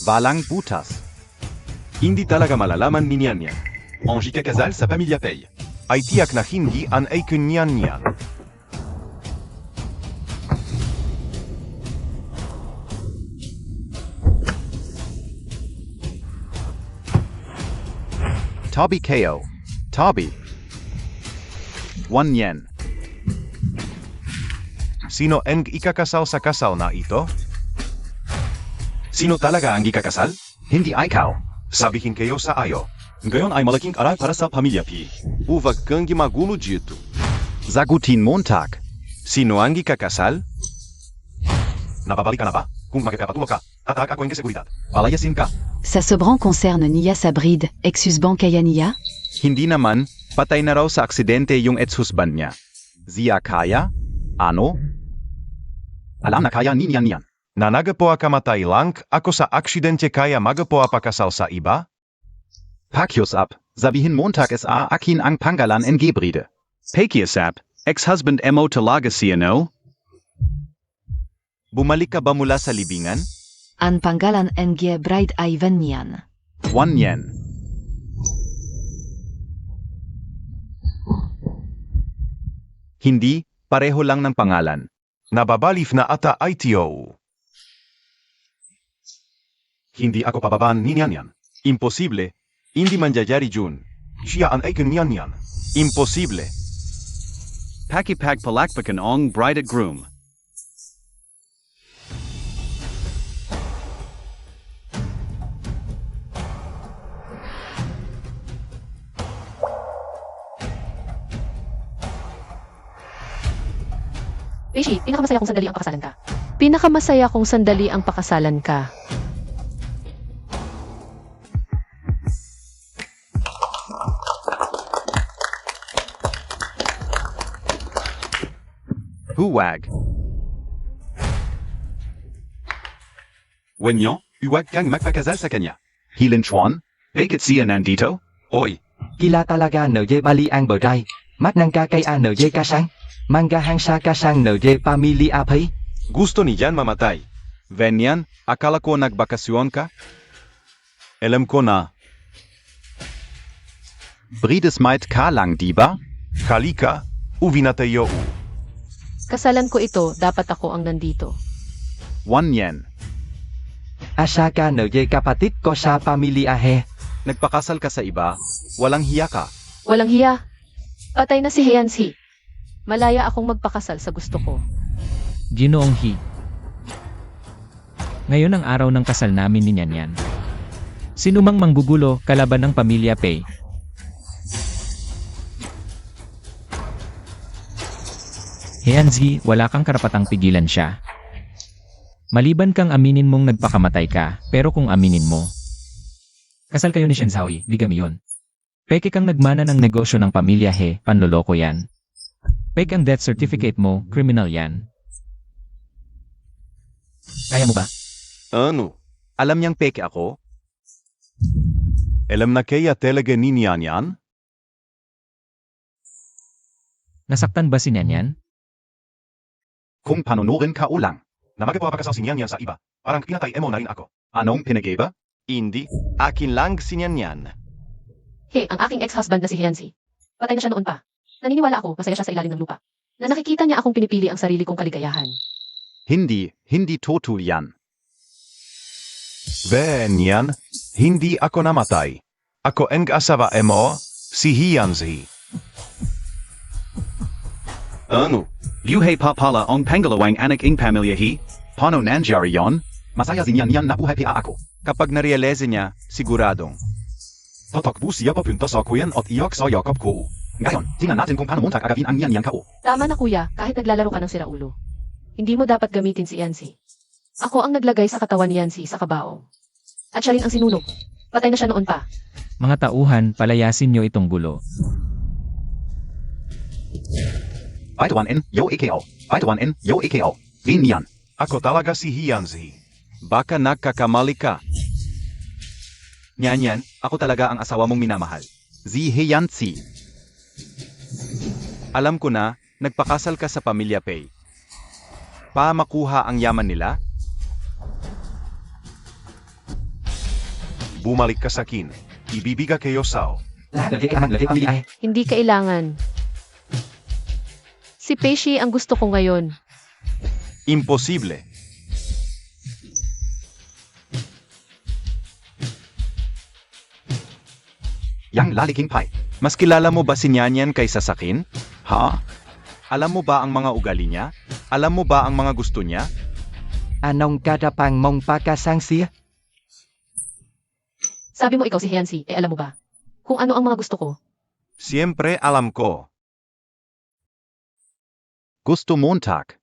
S4: Balang butas.
S2: Hindi talaga malalaman ni Nyan. Ang ikakasal sa pamilya Pay.
S6: Ay tiyak na hindi ang aikun Nyan.
S4: Tabi KO. Tabi. Nyan.
S6: Sino ang ikakasal sa kasal na ito?
S2: Sino talaga ang ikakasal?
S8: Hindi ikaw.
S6: Sabihin kayo sa ayo.
S2: Ngayon ay malaking aral para sa pamilya P.
S6: Huwag kang magulo dito.
S4: Zagutin Montag. Sino ang ikakasal?
S6: Napabalik ka na ba? Kung makipagpatuwa ka, tatag ako ang seguridad.
S8: Palayasin ka.
S5: Sa sobrang concerne niya sa breed, exusban kaya niya?
S4: Hindi naman, patay na raw sa aksidente yung ex-husband niya. Zia kaya? Ano?
S8: Alam na kaya niyan.
S6: Na nagapoa kamatay lang ako sa aksidente kaya magapoa pakasal sa iba?
S8: Pakius ab. Sabihin Montag es akin ang pangalan ng bride.
S4: Pakiusap, ex-husband mo talaga siya no? Bumalik ka ba mula sa libingan?
S5: Ang pangalan ng bride ay Vanyan.
S4: 1 yen. Hindi, pareho lang ng pangalan.
S6: Nababalif na ata ITO. Hindi ako pababaan ni Nyan.
S2: Imposible. Hindi mangyayari Jun.
S6: Siya ang aking Nyan.
S2: Imposible.
S4: Pakipag palakpakan ang bride at groom.
S1: Peishi, pinakamasaya kong sandali ang pakasalan ka. Pinakamasaya kong sandali ang pakasalan ka.
S4: Huwag.
S8: Wenyo, huwag kang magpakasal sa kanya. Hilin Chuan, bakit siya nandito? Oy,
S3: Kila talaga NJ bali ang baday. Mat nang kakay NJ kasang. Manggahang sa kasang NJ pamili apay.
S2: Gusto ni Jan mamatay.
S4: Venyan, akala ko nagbakasyon ka?
S2: Alam ko na.
S4: Bridesmaid ka lang, di ba?
S6: Halika, uwi na tayo.
S1: Kasalan ko ito, dapat ako ang nandito.
S4: 1 yen.
S3: Asa ka NJ kapatid ko sa pamilya he.
S4: Nagpakasal ka sa iba, walang hiya ka.
S1: Walang hiya. Patay na si Heansi. Malaya akong magpakasal sa gusto ko.
S9: Ginoong He. Ngayon ang araw ng kasal namin ni Nyanyan. Sinumang manggugulo, kalaban ng pamilya Pei. Heanzi, wala kang karapatang pigilan siya. Maliban kang aminin mong nagpakamatay ka, pero kung aminin mo, kasal kayo ni Shenzawi, di kami yun. Peke kang nagmana ng negosyo ng pamilya He, panloloko yan. Peke ang death certificate mo, criminal yan. Kaya mo ba?
S2: Ano?
S4: Alam niyang peke ako?
S2: Alam na kaya talaga ni Nyan?
S9: Nasaktan ba si Nyanyan?
S8: Kung panunurin ka ulang.
S6: Na magapoa pakasal si Nyan sa iba. Parang pinatay emo na rin ako.
S8: Anong pinag-iba?
S2: Hindi. Akin lang si Nyan.
S1: He, ang aking ex-husband na si Heansi. Patay na siya noon pa. Naniniwala ako, masaya siya sa ilalim ng lupa. Na nakikita niya akong pinipili ang sarili kong kaligayahan.
S4: Hindi totoo yan.
S6: Venyan, hindi ako namatay. Ako ang asawa mo, si Hianzi.
S2: Ano?
S8: Liuhay pa pala ang pangalawang anak ng pamilya hi? Paano nangyari yon? Masaya si Nyan na buhay pa ako.
S4: Kapag narealize niya, siguradong.
S6: Tatakbo siya papunta sa kuyan at iyak sa yakap ko.
S8: Ngayon, tingnan natin kung paano Montag agawin ang Nyan kao.
S1: Tama na kuya, kahit naglalaro ka ng siraulo. Hindi mo dapat gamitin si Yancy. Ako ang naglagay sa katawan ni Yancy sa kabaong. At siya rin ang sinunog. Patay na siya noon pa.
S9: Mga tauhan, palayasin niyo itong gulo.
S8: Baituan en, yo AKO. Baituan en, yo AKO. Vin Nyan.
S6: Ako talaga si Hianzi.
S4: Baka nagkakamali ka. Nyanyan, ako talaga ang asawa mong minamahal. Ziheyansi. Alam ko na, nagpakasal ka sa pamilya Pei. Pa makuha ang yaman nila?
S6: Bumalik ka sa akin. Ibibiga kayo sa
S3: Lahat NJ ka NJ pamilya he.
S1: Hindi kailangan. Si Peishi ang gusto ko ngayon.
S2: Imposible.
S8: Yang laliking pai.
S4: Mas kilala mo ba si Nyanyan kaysa sa akin?
S8: Ha?
S4: Alam mo ba ang mga ugali niya? Alam mo ba ang mga gusto niya?
S3: Anong kadapang mong pakasang siya?
S1: Sabi mo ikaw si Heansi, alam mo ba? Kung ano ang mga gusto ko.
S2: Siyempre alam ko.
S4: Gusto Montag.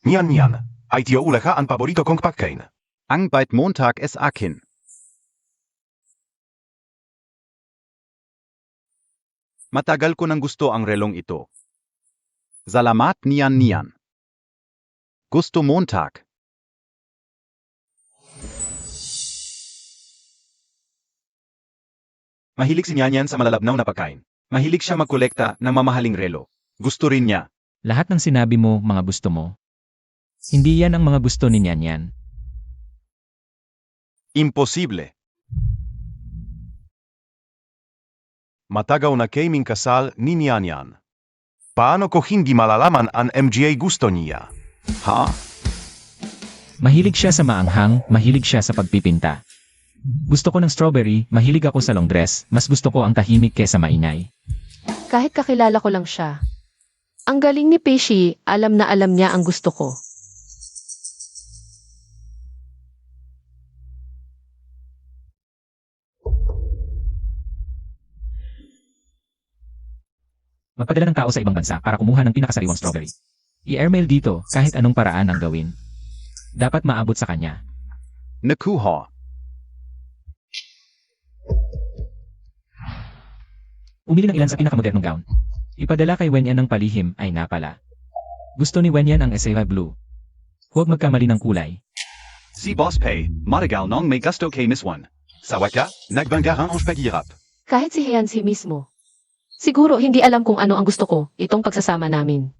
S6: Niyan niyan. Ay tiyo uleha ang paborito kong pagkain.
S8: Ang bait Montag es akin.
S4: Matagal ko nang gusto ang relong ito.
S8: Salamat niyan. Gusto Montag.
S2: Mahilig si Nyanyan sa malalabnaw na pagkain. Mahilig siya magkolekta ng mamahaling relo. Gusto rin niya.
S9: Lahat ng sinabi mo, mga gusto mo. Hindi yan ang mga gusto ni Nyanyan.
S2: Imposible.
S6: Matagaw na kaming kasal ni Nyanyan. Paano ko hindi malalaman ang MGA gusto niya?
S8: Ha?
S9: Mahilig siya sa maanghang, mahilig siya sa pagpipinta. Gusto ko ng strawberry, mahilig ako sa long dress, mas gusto ko ang tahimik kesa maingay.
S1: Kahit kakilala ko lang siya. Ang galing ni Pesci, alam na alam niya ang gusto ko.
S9: Magpadala ng tao sa ibang bansa para kumuha ng pinakasariwang strawberry. I-airmail dito kahit anong paraan ang gawin. Dapat maabot sa kanya.
S8: Nakuha.
S9: Umili ng ilan sa pinakamodernong gown. Ipadala kay Wenyan ng palihim ay napala. Gusto ni Wenyan ang Eseva Blue. Huwag magkamali ng kulay.
S8: Si Boss Pay, matagal nong may gusto kay Miss One.
S2: Sa waka, nagbanggahan ang paghihirap.
S1: Kahit si Hyansi mismo. Siguro hindi alam kung ano ang gusto ko, itong pagsasama namin.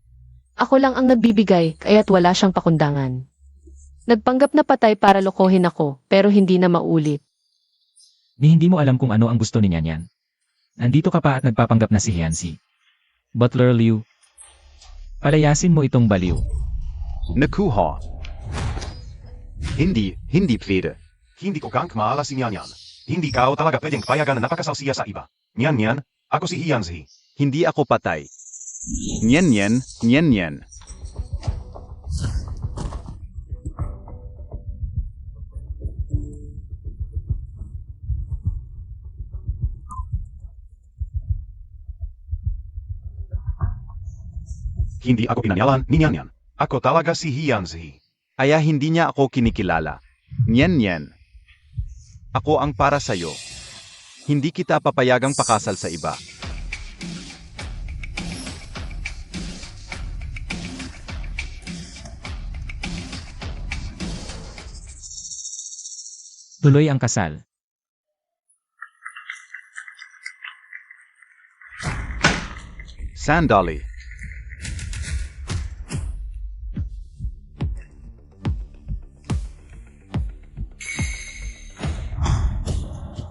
S1: Ako lang ang nagbibigay, kaya't wala siyang pakundangan. Nagpanggap na patay para lokohin ako, pero hindi na maulit.
S9: Ni hindi mo alam kung ano ang gusto ni Nyanyan. Nandito ka pa at nagpapanggap na si Hyansi. Butler Liu. Palayasin mo itong baliw.
S8: Nakuha. Hindi pwede.
S6: Hindi ko kang maala si Nyanyan. Hindi ka talaga pwedeng payagan na napakasal siya sa iba. Nyanyan, ako si Hyansi.
S4: Hindi ako patay.
S8: Nyen.
S6: Hindi ako pinanyalan ni Nyanyan. Ako talaga si Hyansi.
S4: Kaya hindi niya ako kinikilala.
S8: Nyen.
S4: Ako ang para sa'yo. Hindi kita papayagang pakasal sa iba.
S9: Tuloy ang kasal.
S8: Sandali.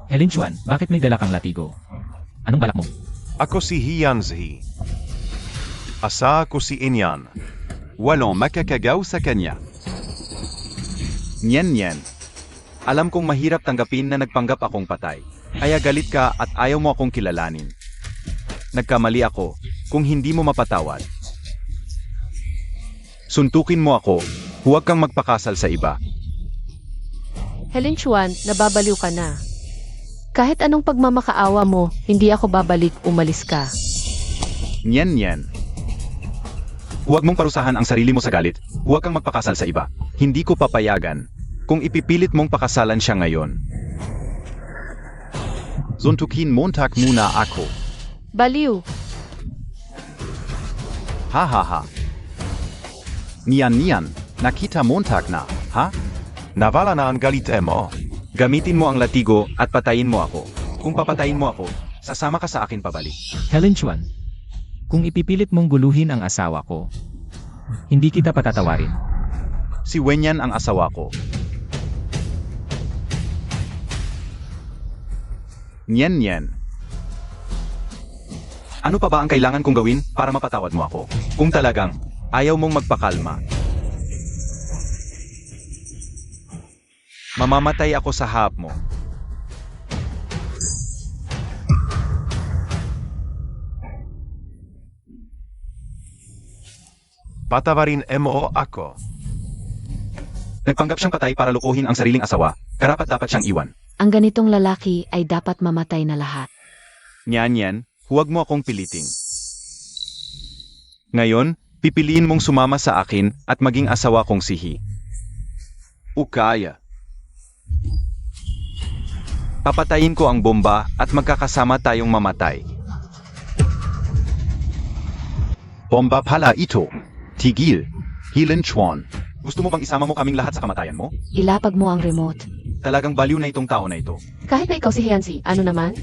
S9: Helen Chuan, bakit may dala kang latigo? Anong balak mo?
S6: Ako si Hyansi. Asa ko si Inyan.
S4: Walang makakagaw sa kanya.
S8: Nyen.
S4: Alam kong mahirap tanggapin na nagpanggap akong patay. Kaya galit ka at ayaw mo akong kilalanin. Nagkamali ako kung hindi mo mapatawad. Suntukin mo ako, huwag kang magpakasal sa iba.
S1: Helen Chuan, nababaliw ka na. Kahit anong pagmamakaawa mo, hindi ako babalik, umalis ka.
S8: Nyen.
S2: Huwag mong parusahan ang sarili mo sa galit. Huwag kang magpakasal sa iba.
S4: Hindi ko papayagan kung ipipilit mong pakasalan siya ngayon.
S8: Suntukin Montag muna ako.
S1: Baliw.
S8: Ha. Niyan. Nakita Montag na, ha?
S6: Nawala na ang galit mo.
S4: Gamitin mo ang latigo at patayin mo ako. Kung papatayin mo ako, sasama ka sa akin pabalik.
S9: Helen Chuan, kung ipipilit mong guluhin ang asawa ko, hindi kita patatawarin.
S4: Si Wenyan ang asawa ko.
S8: Nyen.
S2: Ano pa ba ang kailangan kong gawin para mapatawad mo ako? Kung talagang
S4: Ayaw mong magpakalma. Mamamatay ako sa hap mo.
S6: Patawarin mo ako.
S2: nagpanggap siyang patay para lukuhin ang sariling asawa, karapat dapat siyang iwan.
S5: Ang ganitong lalaki ay dapat mamatay na lahat.
S4: Nyanyan, huwag mo akong piliting. Ngayon, Pipiliin mong sumama sa akin at maging asawa kong si He.
S2: Ukaya.
S4: Papatayin ko ang bomba at magkakasama tayong mamatay.
S8: Bomba pala ito. Tigil. Hilin Chuan. Gusto mo bang isama mo kaming lahat sa kamatayan mo?
S5: Ilapag mo ang remote.
S4: Talagang baliw na itong tao na ito.
S1: Kahit na ikaw si Hyanzi, ano naman?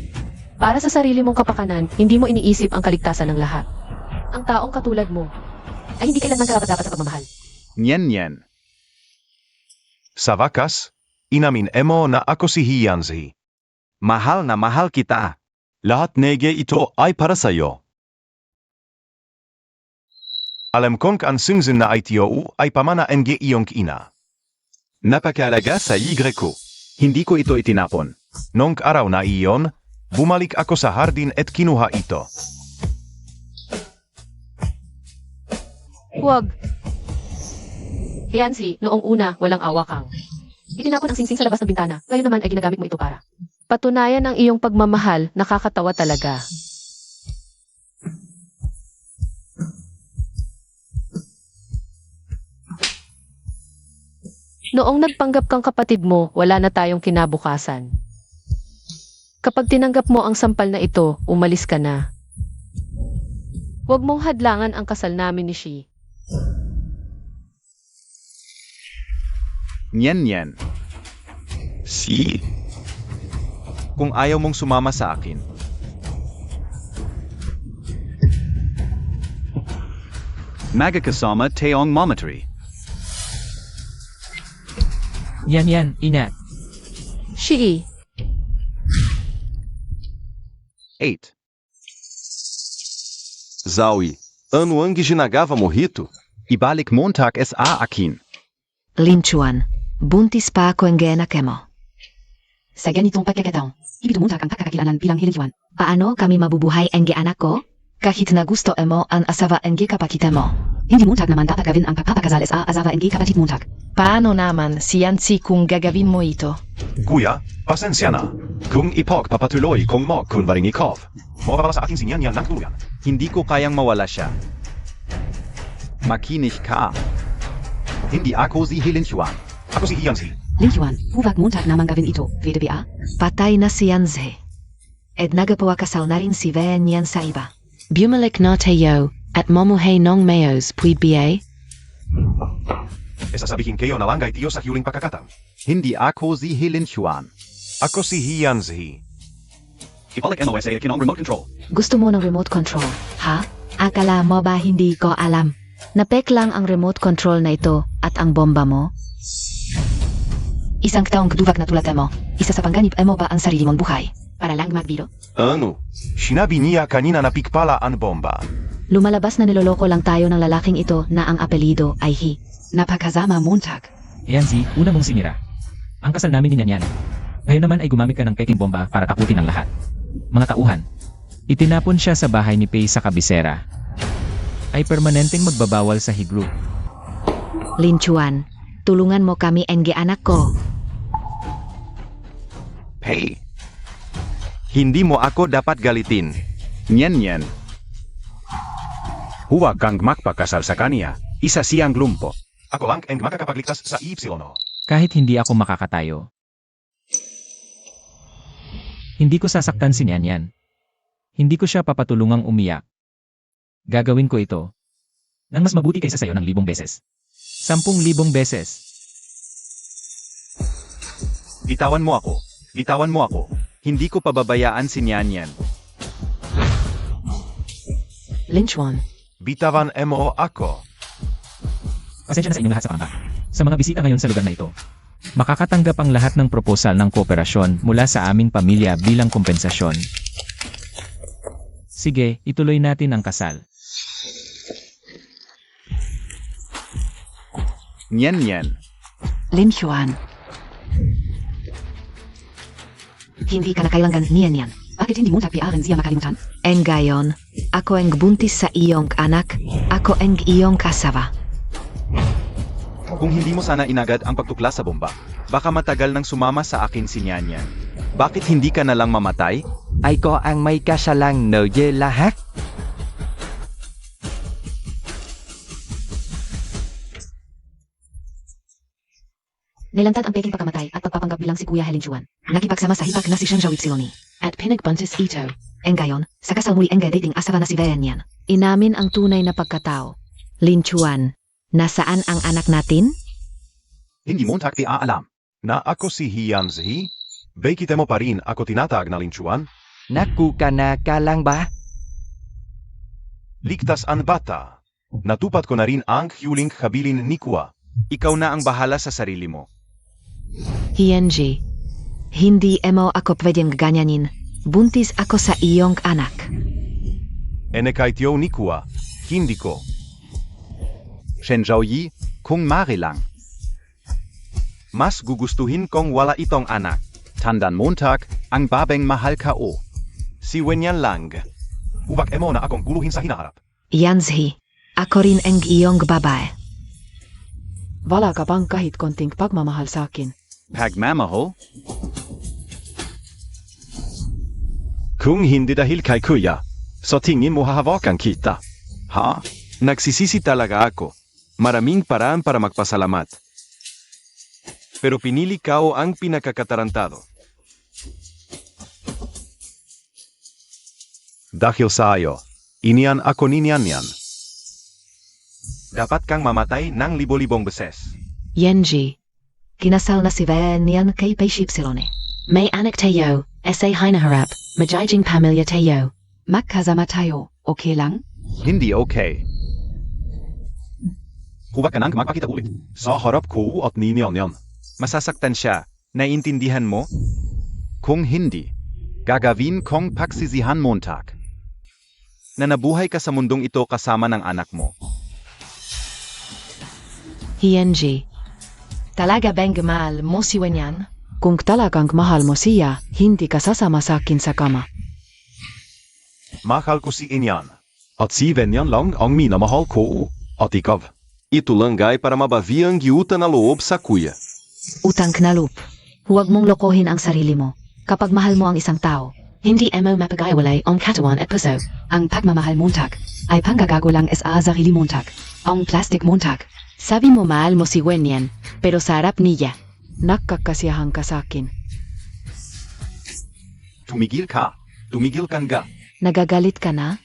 S1: Para sa sarili mong kapakanan, hindi mo iniisip ang kaligtasan ng lahat. Ang taong katulad mo ay hindi kailanman karapat-dapat sa pagmamahal.
S4: Nyen.
S6: Sa wakas, inamin mo na ako si Hyanzi.
S4: Mahal na mahal kita.
S2: Lahat nege ito ay para sa'yo.
S6: Alam kong ang sungsin na ITOU ay pamana ng iyong ina.
S2: Napakalaga sa ko.
S4: Hindi ko ito itinapon.
S6: Nung araw na iyon, bumalik ako sa hardin at kinuha ito.
S1: Huwag. Hyanzi, noong una, walang awa kang. Itinapon ang singsing sa labas ng bintana. Ngayon naman ay ginagamit mo ito para. Patunayan ang iyong pagmamahal, nakakatawa talaga. Noong nagpanggap kang kapatid mo, wala na tayong kinabukasan. Kapag tinanggap mo ang sampal na ito, umalis ka na. Huwag mong hadlangan ang kasal namin ni Shi.
S4: Nyen.
S2: Si.
S4: Kung ayaw mong sumama sa akin.
S8: Magakasama Taeyong Mometry.
S9: Yan, ina.
S1: Shi.
S8: 8.
S2: Zawi, ano ang ginagawa mo rito?
S8: Ibalik Montag sa akin.
S7: Lin Chuan, buntis pa ako ang anak mo.
S5: Sa ganitong pagkakataon, ibinumuntag ang kakakilalanan bilang Hilin Chuan.
S7: Paano kami mabubuhay ang anak ko?
S5: Kahit na gusto mo ang asawa ang kapatid mo. Hindi muntag naman dapat gawin ang pagpapakasal sa asawa ang kapatid muntag.
S10: Paano naman si Yancy kung gagawin mo ito?
S6: Kuya, pasensya na. Kung ipagpapatuloy kong kunwaring ikaw, mawawala sa akin si Nyan ng tuluyan.
S4: Hindi ko kayang mawala siya.
S8: Makinig ka. Hindi ako si Hilin Chuan.
S6: Ako si Hyanzi.
S5: Lin Chuan, huwag muntag naman gawin ito, pwede ba?
S7: Patay na si Yanze. At nagpawakasal na rin si Ven Yan sa iba.
S10: Bumalik na tayo at mamuhay ng mayos, pwede ba?
S6: Sasabihin kayo na langgay tiyo sa huling pagkakataon.
S8: Hindi ako si Hilin Chuan.
S6: Ako si Hyanzi.
S8: Ibalik mo sa akin ang remote control.
S5: Gusto mo ng remote control, ha?
S7: Akala mo ba hindi ko alam? Napek lang ang remote control na ito at ang bomba mo?
S5: Isang taong duwag na tulad mo, isa sa pangganib mo ba ang sarili mong buhay? Para lang magbiro?
S2: Ano?
S6: Sinabi niya kanina na pikpala ang bomba.
S7: Lumalabas na niloloko lang tayo ng lalaking ito na ang apelido ay He.
S5: Napakasama muntag.
S9: Hyanzi, una mong sinira. Ang kasal namin ni Nyan. Ngayon naman ay gumamit ka ng peking bomba para takutin ang lahat. Mga tauhan. Itinapon siya sa bahay ni Pei sa kabisera. Ay permanenteng magbabawal sa He Group.
S7: Lin Chuan, tulungan mo kami ang anak ko.
S4: Hey! Hindi mo ako dapat galitin.
S8: Nyen. Huwag kang magpakasal sa kanya. Isa siyang lumpo.
S6: Ako lang ang makakapagligtas sa Ipsilono.
S9: Kahit hindi ako makakatayo. Hindi ko sasaktan si Nyan. Hindi ko siya papatulungang umiyak. Gagawin ko ito. Nang mas mabuti kaysa sayo ng 1,000 beses. 10,000 beses.
S4: Bitawan mo ako. Hindi ko pababayaan si Nyan.
S5: Lin Chuan,
S6: Bitawan mo ako.
S9: Pasensya na sa inyong lahat sa pangka. Sa mga bisita ngayon sa lugar na ito, makakatanggap ang lahat ng proposal ng kooperasyon mula sa aming pamilya bilang kompensasyon. Sige, ituloy natin ang kasal.
S4: Nyen.
S5: Lin Chuan. Hindi ka na kailangan niyan. Bakit hindi muntag piaran siya makalimutan?
S7: Ngayon, ako ang buntis sa iyong anak, ako ang iyong kasawa.
S4: Kung hindi mo sana inagad ang pagtuklas sa bomba, baka matagal nang sumama sa akin si Nyan. Bakit hindi ka na lang mamatay?
S3: Ay ko ang may kasalang lahat.
S5: Nilantad ang peking pagkamatay at pagpapanggap bilang si Kuya Helinchuan. Nakipagsama sa hipak na si Shenzhou Ypsiloni.
S10: At pinagbuntis ito.
S5: Ngayon, sa kasal muli ang dating asawa na si Wei Nian.
S7: Inamin ang tunay na pagkatao. Lin Chuan, nasaan ang anak natin?
S8: Hindi Montag di alam.
S6: Na ako si Hian Zi? Bakit mo pa rin ako tinatag na linchuan?
S3: Naku ka na ka lang ba?
S6: Ligtas ang bata. Natupad ko na rin ang huling habilin ni Kua.
S4: Ikaw na ang bahala sa sarili mo.
S7: Hianji, hindi mo ako pwedeng ganyanin. Buntis ako sa iyong anak.
S6: Kahit yo ni Kua, hindi ko.
S4: Shenzhou Yi, kung mari lang. Mas gugustuhin kong wala itong anak. Tandan Montag, ang babeng mahal ka o.
S6: Si Wenyan lang. Ubak mo na akong guluhin sa hinaharap.
S7: Yanzi, ako rin ang iyong babae.
S1: Wala ka bang kahit konting pagmamahal sa akin?
S4: Pagmamahal?
S2: Kung hindi dahil kay Kuya, sa tingin mo hahawakan kita.
S4: Ha?
S2: Nagsisisi talaga ako. Maraming paraan para magpasalamat. Pero pinili ka o ang pinakakatarantado.
S6: Dahil sa iyo, inian ako ni Nian Nian.
S4: Dapat kang mamatay ng libo-libong beses.
S7: Yanji,
S5: Kinasal na si Wei Nian kay Pei Ypsiloni.
S10: May anak tayo, sa hinaharap, magiging pamilya tayo.
S5: Magkasama tayo, okay lang?
S4: Hindi okay.
S8: Huwag ka nang magpakita ulit.
S6: Sa harap ko at ni Nian Nian.
S4: Masasaktan siya. Naiintindihan mo? Kung hindi, gagawin kong pagsisihan Montag. Na nabuhay ka sa mundong ito kasama ng anak mo.
S7: Hianji,
S5: Talaga bang mahal mo si Wenyan?
S1: Kung talagang mahal mo siya, hindi ka sasama sa akin sa kama.
S6: Mahal ko si Inyan.
S2: At si Wenyan lang ang minamahal ko. At ikaw. Ito lang ay para mabavi ang giutan na loob sa Kuya.
S5: Utang na loob. Huwag mong lokohin ang sarili mo. Kapag mahal mo ang isang tao,
S10: Hindi mo mapagaiwalay ang katawan at puso.
S5: ang pagmamahal Montag ay panggagago lang sa sarili Montag. Ang plastic Montag.
S7: sabi mo mahal mo si Wenyan, pero sa harap niya.
S1: Nakakasiyahan ka sa akin.
S8: Tumigil ka. Tumigil ka nga.
S7: Nagagalit ka na?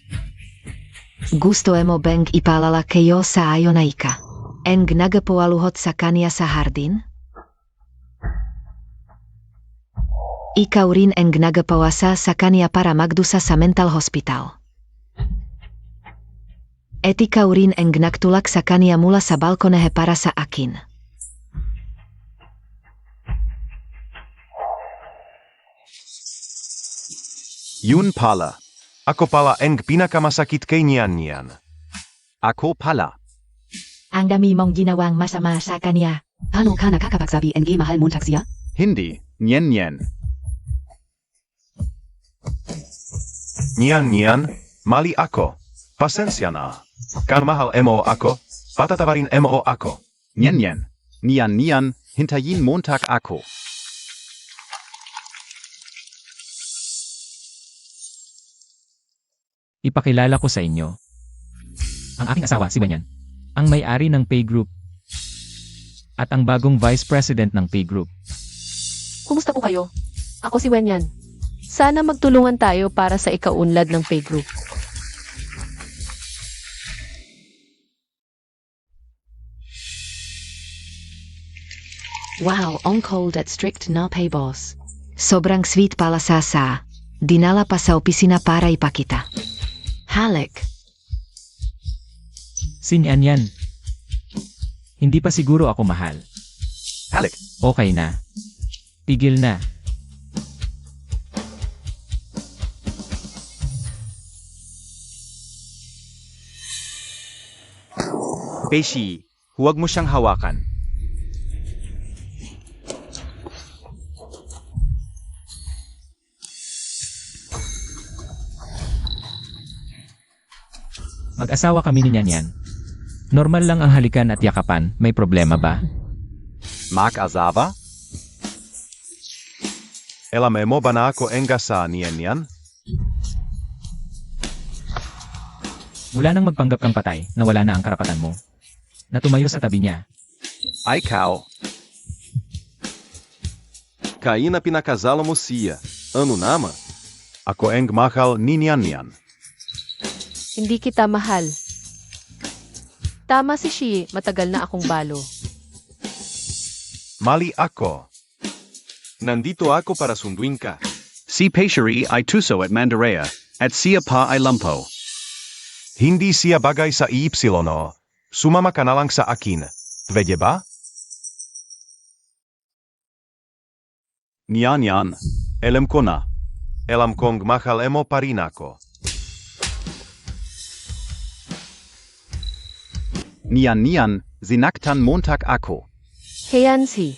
S5: Gusto mo bang ipalala kayo sa ayon na ika?
S7: Ang nagapawaluhot sa kanya sa hardin?
S5: Ikaw rin ang nagapawasa sa kanya para magdusa sa mental hospital. At ikaw rin ang nagtulak sa kanya mula sa balkonehe para sa akin.
S4: Yun pala.
S6: Ako pala ang pinakamasakit kay Nian Nian.
S4: Ako pala.
S5: Ang dami mong ginawang masama sa kanya. Paano ka nakakapagsabi ang mahal Montag siya?
S4: Hindi. Nyen nyen.
S6: Nian Nian, mali ako. Pasensya na. Kan mahal mo ako, patatawarin mo ako.
S4: Nyen nyen. Nian nian. Hintayin Montag ako.
S9: Ipakilala ko sa inyo. Ang aking asawa, si Wenyan. Ang may-ari ng Pay Group. At ang bagong Vice President ng Pay Group.
S1: Kumusta po kayo? Ako si Wenyan. Sana magtulungan tayo para sa ikaunlad ng Pay Group.
S10: Wow, ang cold at strict na pay boss.
S5: Sobrang sweet pala sa dinala pa sa opisina para ipakita.
S10: Halik.
S9: Sinyan yan. Hindi pa siguro ako mahal.
S8: Halik.
S9: Okay na. Tigil na.
S4: Peishi, huwag mo siyang hawakan.
S9: Mag-asawa kami ni Nyanyan. Normal lang ang halikan at yakapan, may problema ba?
S4: Mag-asawa?
S6: Alam mo ba na ako ang sa Nian Nian?
S9: Mula nang magpanggap kang patay na wala na ang karapatan mo. Na tumayo sa tabi niya.
S4: Ay, Kao.
S2: Kain na pinakazalo mo siya. Ano naman?
S6: Ako ang mahal ni Nian.
S1: Hindi kita mahal. Tama si Shi, matagal na akong balo.
S6: Mali ako.
S2: Nandito ako para sunduin ka.
S8: Si Peshari ay tuso at Mandarea, at siya pa ay lampo.
S6: Hindi siya bagay sa Y. Sumama ka na lang sa akin. Pwede ba?
S4: Niyan, alam ko na.
S6: Alam kong mahal mo pa rin ako.
S8: Niyan, zinaktan Montag ako.
S1: Heyansi.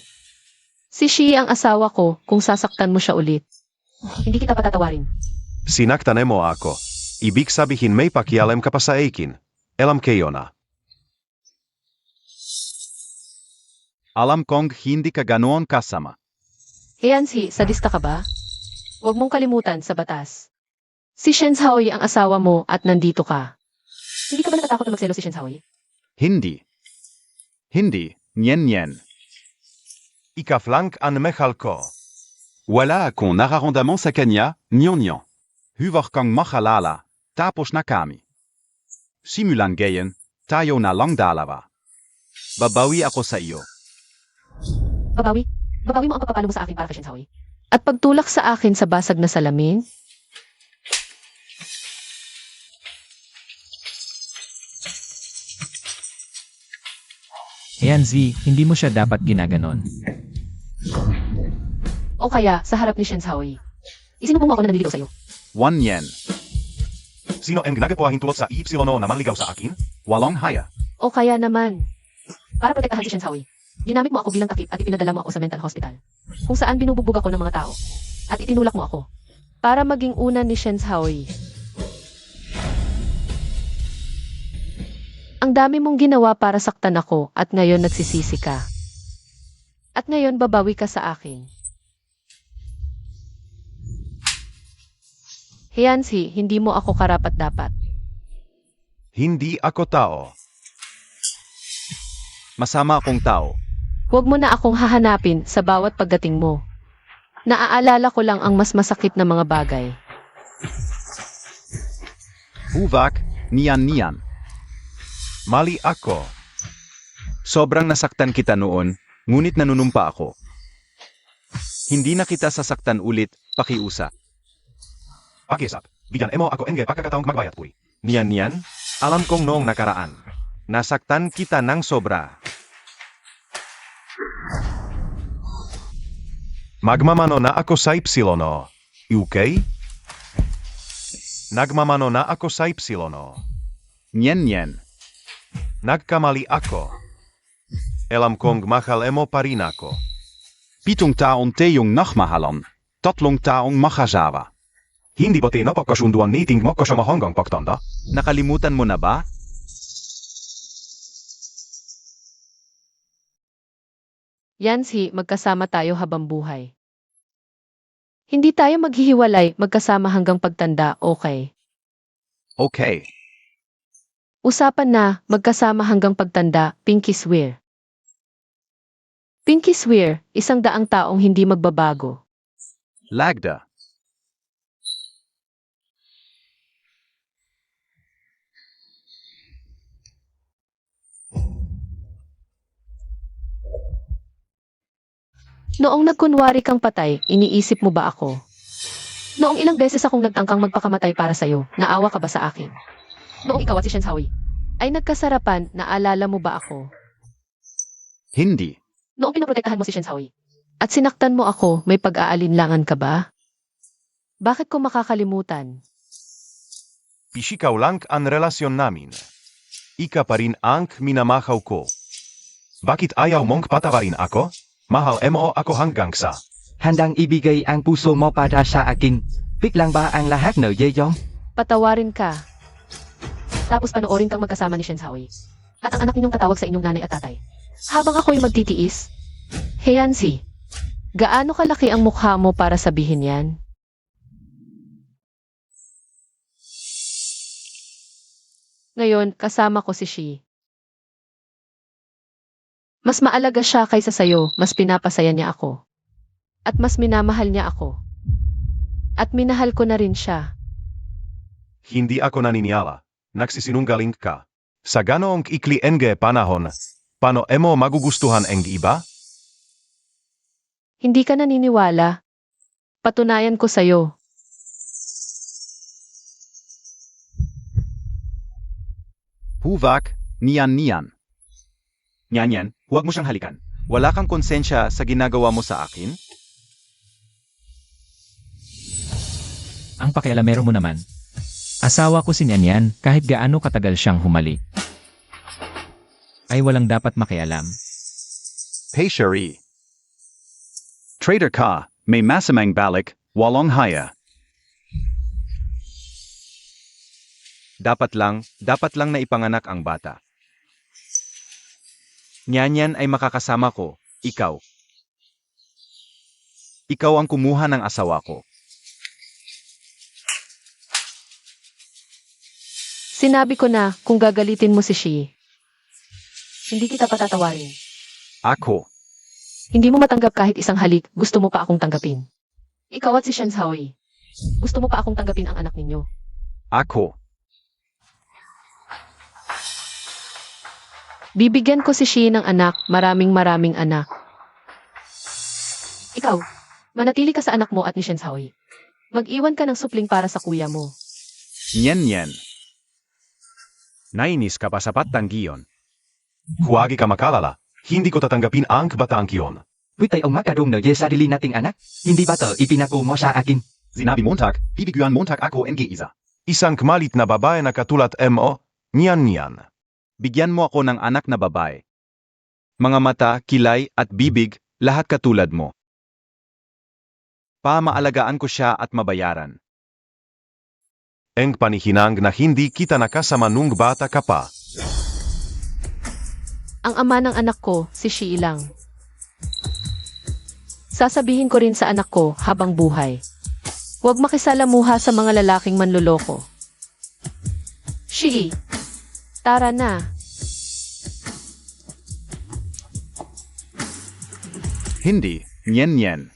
S1: Si Shi ang asawa ko kung sasaktan mo siya ulit. Hindi kita patatawarin.
S6: Sinaktan mo ako. Ibig sabihin may pakialam ka pa sa akin. Alam kayo na.
S4: Alam kong hindi ka ganoon kasama.
S1: Heyansi, sadista ka ba? Huwag mong kalimutan sa batas. Si Shen Shaoyi ang asawa mo at nandito ka. Hindi ka ba natatakot na magselo si Shen Shaoyi?
S4: Hindi. Nyen.
S6: Ikaw lang ang mahal ko.
S4: Wala akong nararamdaman sa kanya, nyon. Huwag kang mahalala, tapos na kami. Simulan gayon, tayo na lang dalawa. Babawi ako sa iyo.
S1: Babawi? Babawi mo ang pagpapalo mo sa akin para kay Shen Shaoyi? At pagtulak sa akin sa basag na salamin?
S9: Heyanzi, hindi mo siya dapat ginaganon.
S1: O kaya, sa harap ni Shen Shaoyi. Isinubong mo ako na naliligaw sa'yo.
S4: 1 yen.
S6: Sino ang ginagawa tulad sa Y na manligaw sa akin?
S4: Walang haya.
S1: O kaya naman, para protektahan si Shen Shaoyi, ginamit mo ako bilang takip at ipinadala mo ako sa mental hospital, kung saan binubugbog ako ng mga tao, at itinulak mo ako, para maging una ni Shen Shaoyi. Ang dami mong ginawa para saktan ako at ngayon nagsisisi ka. At ngayon babawi ka sa akin. Heyansi, hindi mo ako karapat-dapat.
S6: Hindi ako tao.
S4: Masama akong tao.
S1: Huwag mo na akong hahanapin sa bawat pagdating mo. Naaalala ko lang ang mas masakit na mga bagay.
S4: Huwag, niyan.
S6: Mali ako.
S4: Sobrang nasaktan kita noon, ngunit nanunumpa ako. Hindi na kita sasaktan ulit, pakiusa.
S6: Pakisap, bigyan mo ako ang pagkakataong magbayad puy.
S2: Niyan, alam kong noong nakaraan. Nasaktan kita ng sobra.
S6: Magmamano na ako sa Y. Okay? Nagmamano na ako sa Y.
S4: Nyen.
S6: Nagkamali ako. Alam kong mahal mo pa rin ako.
S4: 7 taon tayong nagmahalan. 3 taong makasawa.
S6: Hindi ba napagkasunduan nating magkasama hanggang pagtanda?
S4: Nakalimutan mo na ba?
S1: Yansi, magkasama tayo habang buhay. Hindi tayo maghihiwalay, magkasama hanggang pagtanda, okay?
S4: Okay.
S1: Usapan na, magkasama hanggang pagtanda, Pinky Swear. Pinky Swear, 100 taong hindi magbabago.
S4: Lagda.
S1: Noong nagkunwari kang patay, iniisip mo ba ako? Noong ilang beses akong nagtangkang magpakamatay para sa'yo, naawa ka ba sa akin? Noong ikaw at si Shen Shaoyi ay nagkasarapan, naalala mo ba ako?
S4: Hindi.
S1: Noong pinoprotektahan mo si Shen Shaoyi at sinaktan mo ako, may pag-aalinlangan ka ba? Bakit ko makakalimutan?
S6: Pisikaw lang ang relasyon namin. Ika pa rin ang minamakaw ko. Bakit ayaw mong patawarin ako? Mahal mo ako hanggang sa.
S3: Handang ibigay ang puso mo para sa akin. Biglang ba ang lahat na yeyong?
S1: Patawarin ka. Tapos panoorin kang magkasama ni Shen Shaoyi. At ang anak ninyong tatawag sa inyong nanay at tatay. Habang ako'y magtitiis. Heyansi, gaano kalaki ang mukha mo para sabihin yan? Ngayon, kasama ko si Shi. Mas maalaga siya kaysa sayo, mas pinapasaya niya ako. At mas minamahal niya ako. At minahal ko na rin siya.
S6: Hindi ako naniniwala. Nagsisinungaling ka. Sa ganoong ikli enge panahon, paano mo magugustuhan ang iba?
S1: Hindi ka naniniwala. Patunayan ko sa'yo.
S4: Huvak, niyan.
S8: Nyan, huwag mo siyang halikan.
S2: Wala kang konsensya sa ginagawa mo sa akin?
S9: Ang pakialamero mo naman. Asawa ko si Nyanyan kahit gaano katagal siyang humalik. Ay walang dapat makialam.
S4: Hey Shari. Trader ka, may masamang balik, walong haya.
S2: Dapat lang na ipanganak ang bata. Nyanyan ay makakasama ko, ikaw. Ikaw ang kumuha ng asawa ko.
S1: Sinabi ko na kung gagalitin mo si Shi. Hindi kita patatawarin.
S4: Ako.
S1: Hindi mo matanggap kahit isang halik, gusto mo pa akong tanggapin. Ikaw at si Shen Zhaoyi. Gusto mo pa akong tanggapin ang anak ninyo.
S4: Ako.
S1: Bibigyan ko si Shi ng anak, maraming anak. Ikaw, manatili ka sa anak mo at ni Shen Zhaoyi. Mag-iwan ka ng supling para sa kuya mo.
S4: Nyen.
S6: Nainis ka pa sa patanggiyon. Huwag ka makalala. Hindi ko tatanggapin ang bataang kiyon.
S3: Witay ang makadong na sarili nating anak. Hindi ba to ipinako mo sa akin?
S8: Sinabi Montag, bibigyan Montag ako ng isa.
S6: Isang kamalit na babae na katulad mo, niyan.
S2: Bigyan mo ako ng anak na babae. Mga mata, kilay at bibig, lahat katulad mo. Pamaalagaan ko siya at mabayaran.
S6: Ang panihinang na hindi kita nakasama nung bata ka pa.
S1: Ang ama ng anak ko, si Shi lang. Sasabihin ko rin sa anak ko habang buhay. Huwag makisalamuha sa mga lalaking manloloko. Shi, tara na.
S4: Hindi, nyen.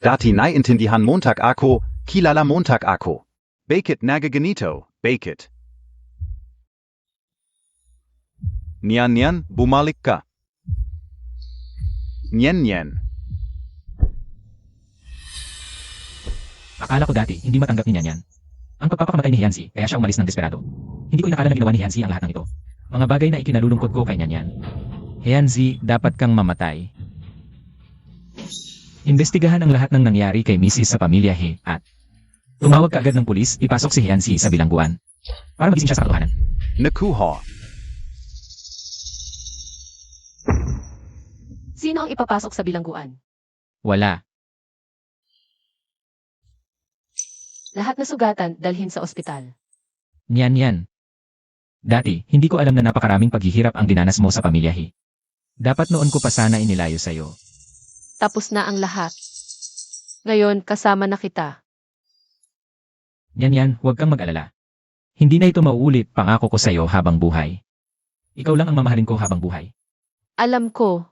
S4: Dati naiintindihan Montag ako, kilala Montag ako. Bakit nagaganito, bakit?
S2: Nyan, bumalik ka.
S4: Nyen.
S9: Akala ko dati, hindi matanggap ni Nyanyan. Ang pagpapakamatay ni Hyansi, kaya siya umalis ng desperado. Hindi ko inakala na ginawa ni Hyansi ang lahat ng ito. Mga bagay na ikinalulungkot ko kay Nyanyan. Hyansi, dapat kang mamatay. Imbestigahan ang lahat ng nangyari kay Mrs. sa pamilya He at tumawag ka agad ng pulis, ipasok si Hyansi sa bilangguan para magising siya sa katotohanan.
S4: Nakuha.
S1: Sino ang ipapasok sa bilangguan?
S9: Wala.
S1: Lahat na sugatan, dalhin sa ospital.
S9: Nyanyan. Dati, hindi ko alam na napakaraming paghihirap ang dinanas mo sa pamilya He. Dapat noon ko pa sana inilayo sa'yo.
S1: Tapos na ang lahat. Ngayon, kasama na kita.
S9: Nyanyan, huwag kang mag-alala. Hindi na ito mauulit, pangako ko sa'yo habang buhay. Ikaw lang ang mamahalin ko habang buhay.
S1: Alam ko.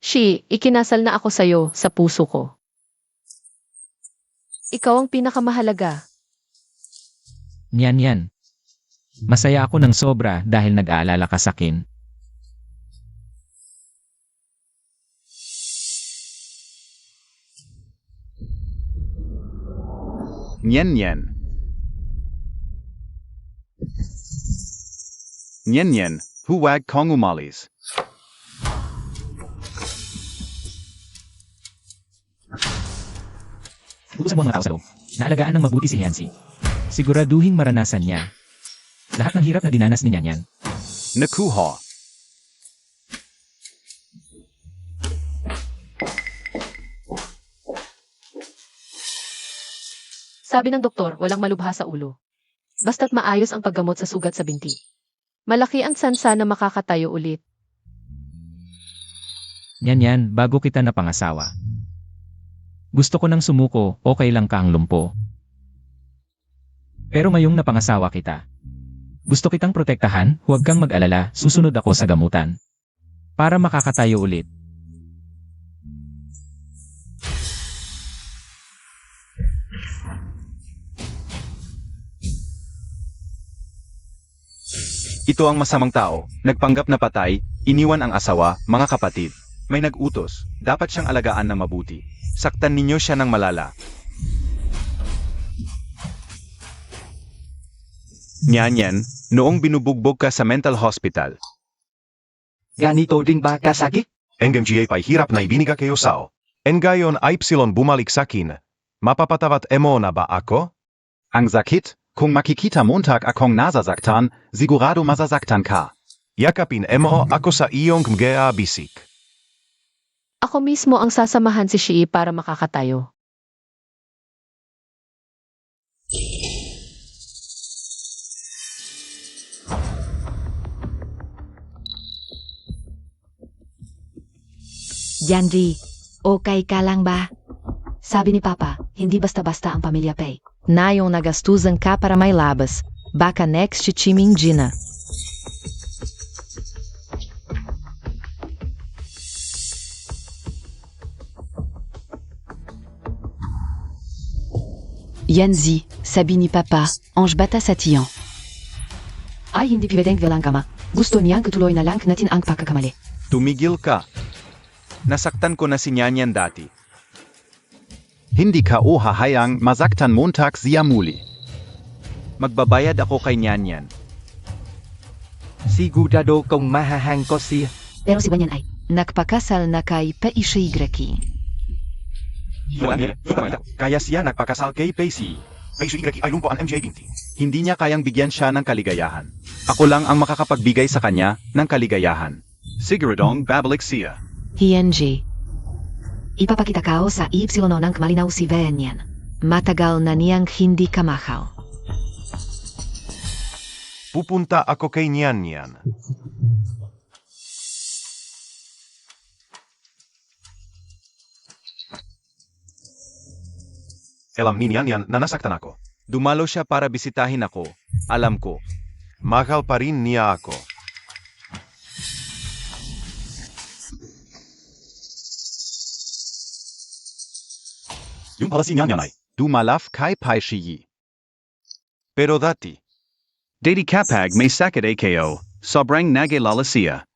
S1: Shi, ikinasal na ako sa'yo sa puso ko. Ikaw ang pinakamahalaga.
S9: Nyanyan. Masaya ako ng sobra dahil nag-aalala ka sa akin.
S4: Nyen. Huwag kong umalis.
S9: Utusan mo ang mga tao sa loob. Naalagaan ng mabuti si Hyansi. Siguraduhin maranasan niya lahat ng hirap na dinanas ni Nyanyan.
S4: Nakuha.
S1: Sabi ng doktor, walang malubha sa ulo. Basta't maayos ang paggamot sa sugat sa binti. Malaki ang tsansa na makakatayo ulit.
S9: Nyanyan, bago kita napangasawa. Gusto ko nang sumuko, okay lang ka ang lumpo. Pero ngayong napangasawa kita. Gusto kitang protektahan, huwag kang mag-alala, susunod ako sa gamutan. para makakatayo ulit.
S2: Ito ang masamang tao, nagpanggap na patay, iniwan ang asawa, mga kapatid. May nag-utos, dapat siyang alagaan ng mabuti. Saktan ninyo siya ng malala. Nyanyan, noong binubugbog ka sa mental hospital.
S3: Ganito din ba kasakit?
S6: NGA pa'y hirap na ibiniga kayo sao. Ngayon ay Epsilon bumalik sa akin. Mapapatavat mo na ba ako?
S8: Ang sakit, kung makikita montag akong nasasaktan, sigurado masasaktan ka.
S6: Yakapin mo ako sa iyong mga bisik.
S1: Ako mismo ang sasamahan si Shii para makakatayo.
S7: Yanji, okay ka lang ba?
S5: Sabi ni Papa, hindi basta-basta ang pamilya Pei.
S7: Nayon nagastusan ka para may labas. Baka next chichiming Gina.
S10: Yanzi, sabi ni Papa, Ange bata sa tiyan.
S5: Ay hindi pwedeng walang kama. Gusto niyang tuloy na lang natin ang pagkakamali.
S2: Tumigil ka. Nasaktan ko na si Nyanyan dati.
S8: Hindi ka o hahayang masaktan montag siya muli.
S2: Magbabayad ako kay Nyanyan.
S3: Sigurado kung mahahang ko siya.
S5: Pero si Banyan ay,
S7: Nagpakasal na kay Paishigraki.
S2: Kaya siya nagpakasal kay Pacey. Pacey ay lumpo ang MJ20. Hindi niya kayang bigyan siya ng kaligayahan. Ako lang ang makakapagbigay sa kanya ng kaligayahan.
S8: Siguradong babalik siya.
S7: Hienji,
S5: ipapakita kao sa Epsilon ng malinaw si Banyan.
S7: matagal na niyang hindi kamakaw.
S6: Pupunta ako kay Nyanyan. Alam ni Nyanyan na nasaktan ako.
S2: Dumalo siya para bisitahin ako. Alam ko.
S6: Mahal pa rin niya ako.
S8: Yung pala si Nyanyan ay dumalaf kay Paishiyi.
S2: Pero dati,
S8: Dati kapag may sakit AKO, sobrang nagilala siya.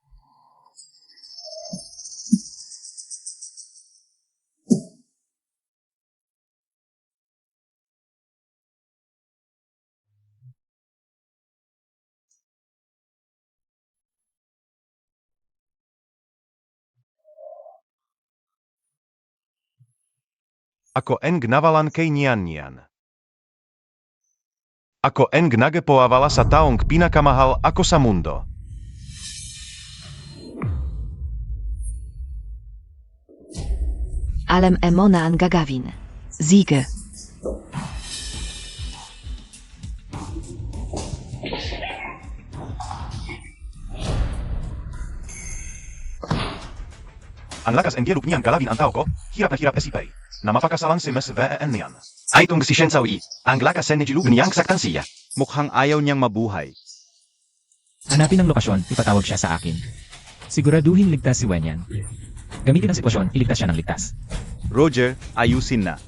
S6: Ako ang navalan kay Nyanyan. Ako ang nagapoavala sa taong pinakamahal ako sa mundo.
S7: Alam mo na ang gagawin. Sige.
S6: Ang lakas ang dialog niyan galawin ang tao ko, hirap na hirap isipay. Na mapakasalan si Ms. Vaan niyan. Ay itong si Shensawi, ang lakas ang nilug niyang saktan siya.
S2: mukhang ayaw niyang mabuhay.
S9: Hanapin ang lokasyon, ipatawag siya sa akin. Siguraduhin ligtas si Wenyan. Gamitin ang sitwasyon, iligtas siya ng ligtas.
S2: Roger, ayusin na.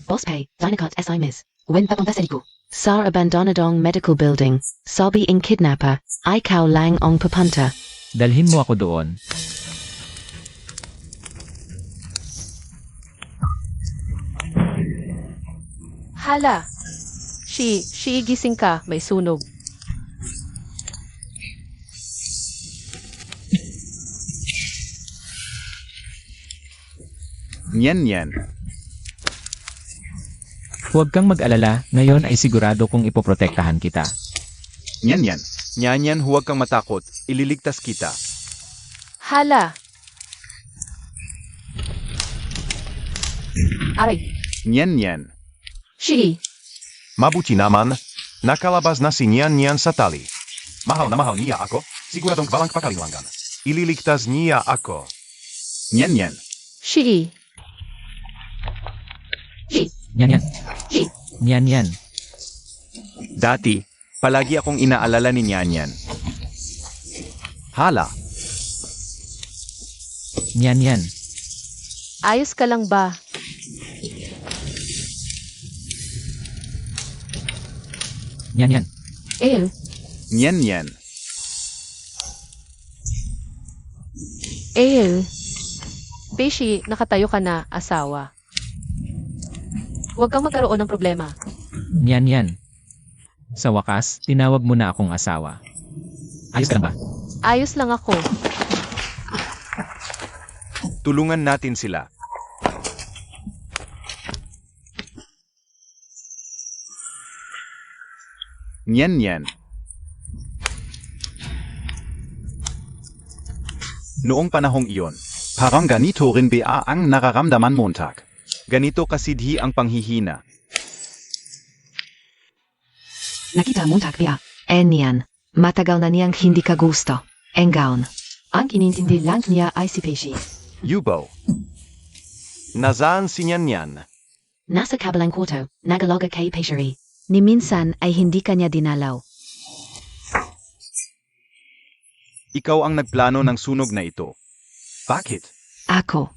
S5: Boss Pei, Dynacot SI Miss. When papunta sa Liku.
S10: Sa Abandonadong Medical Building, sabi ang kidnapper, ikaw lang ang papunta.
S9: Dalhin mo ako doon.
S1: Hala! Shi, gising ka, may sunog.
S2: Nyan.
S9: Huwag kang mag-alala, ngayon ay sigurado kong ipoprotektahan kita.
S8: Nyan.
S2: Nyanyan, huwag kang matakot, ililigtas kita.
S1: Hala! Aray!
S2: Nyan.
S1: Shi!
S6: Mabuti naman, nakalabas na si Nyanyan sa tali. Mahal na mahal niya ako, siguradong walang pakalilangan. Ililigtas niya ako.
S8: Nyan.
S1: Shi!
S9: Nyan. Nyan.
S2: Dati, Palagi akong inaalala ni Nyanyan. Hala,
S9: Nyan.
S1: Ayos ka lang ba?
S9: Nyan.
S2: Nyan.
S1: Peshi, nakatayo ka na, asawa. Huwag kang magkaroon ng problema.
S9: Nyan. Sa wakas, tinawag mo na akong asawa. Ayos ka lang ba?
S1: Ayos lang ako.
S2: Tulungan natin sila. Nyan.
S4: Noong panahong iyon, parang ganito rin ba ang nararamdaman Montag?
S2: Ganito kasidhi ang panghihina.
S5: Nakita Montag ba?
S7: Enyan. Matagal na niyang hindi ka gusto. Engaon.
S5: Ang inintindi lang niya ay si Peshi.
S6: Yubo. Nasaan si Nyan?
S5: Nasa kabilang kwarto, nagaloga kay Peshi.
S7: Ni minsan ay hindi kanya dinalaw.
S2: Ikaw ang nagplano ng sunog na ito.
S4: Bakit?
S5: Ako.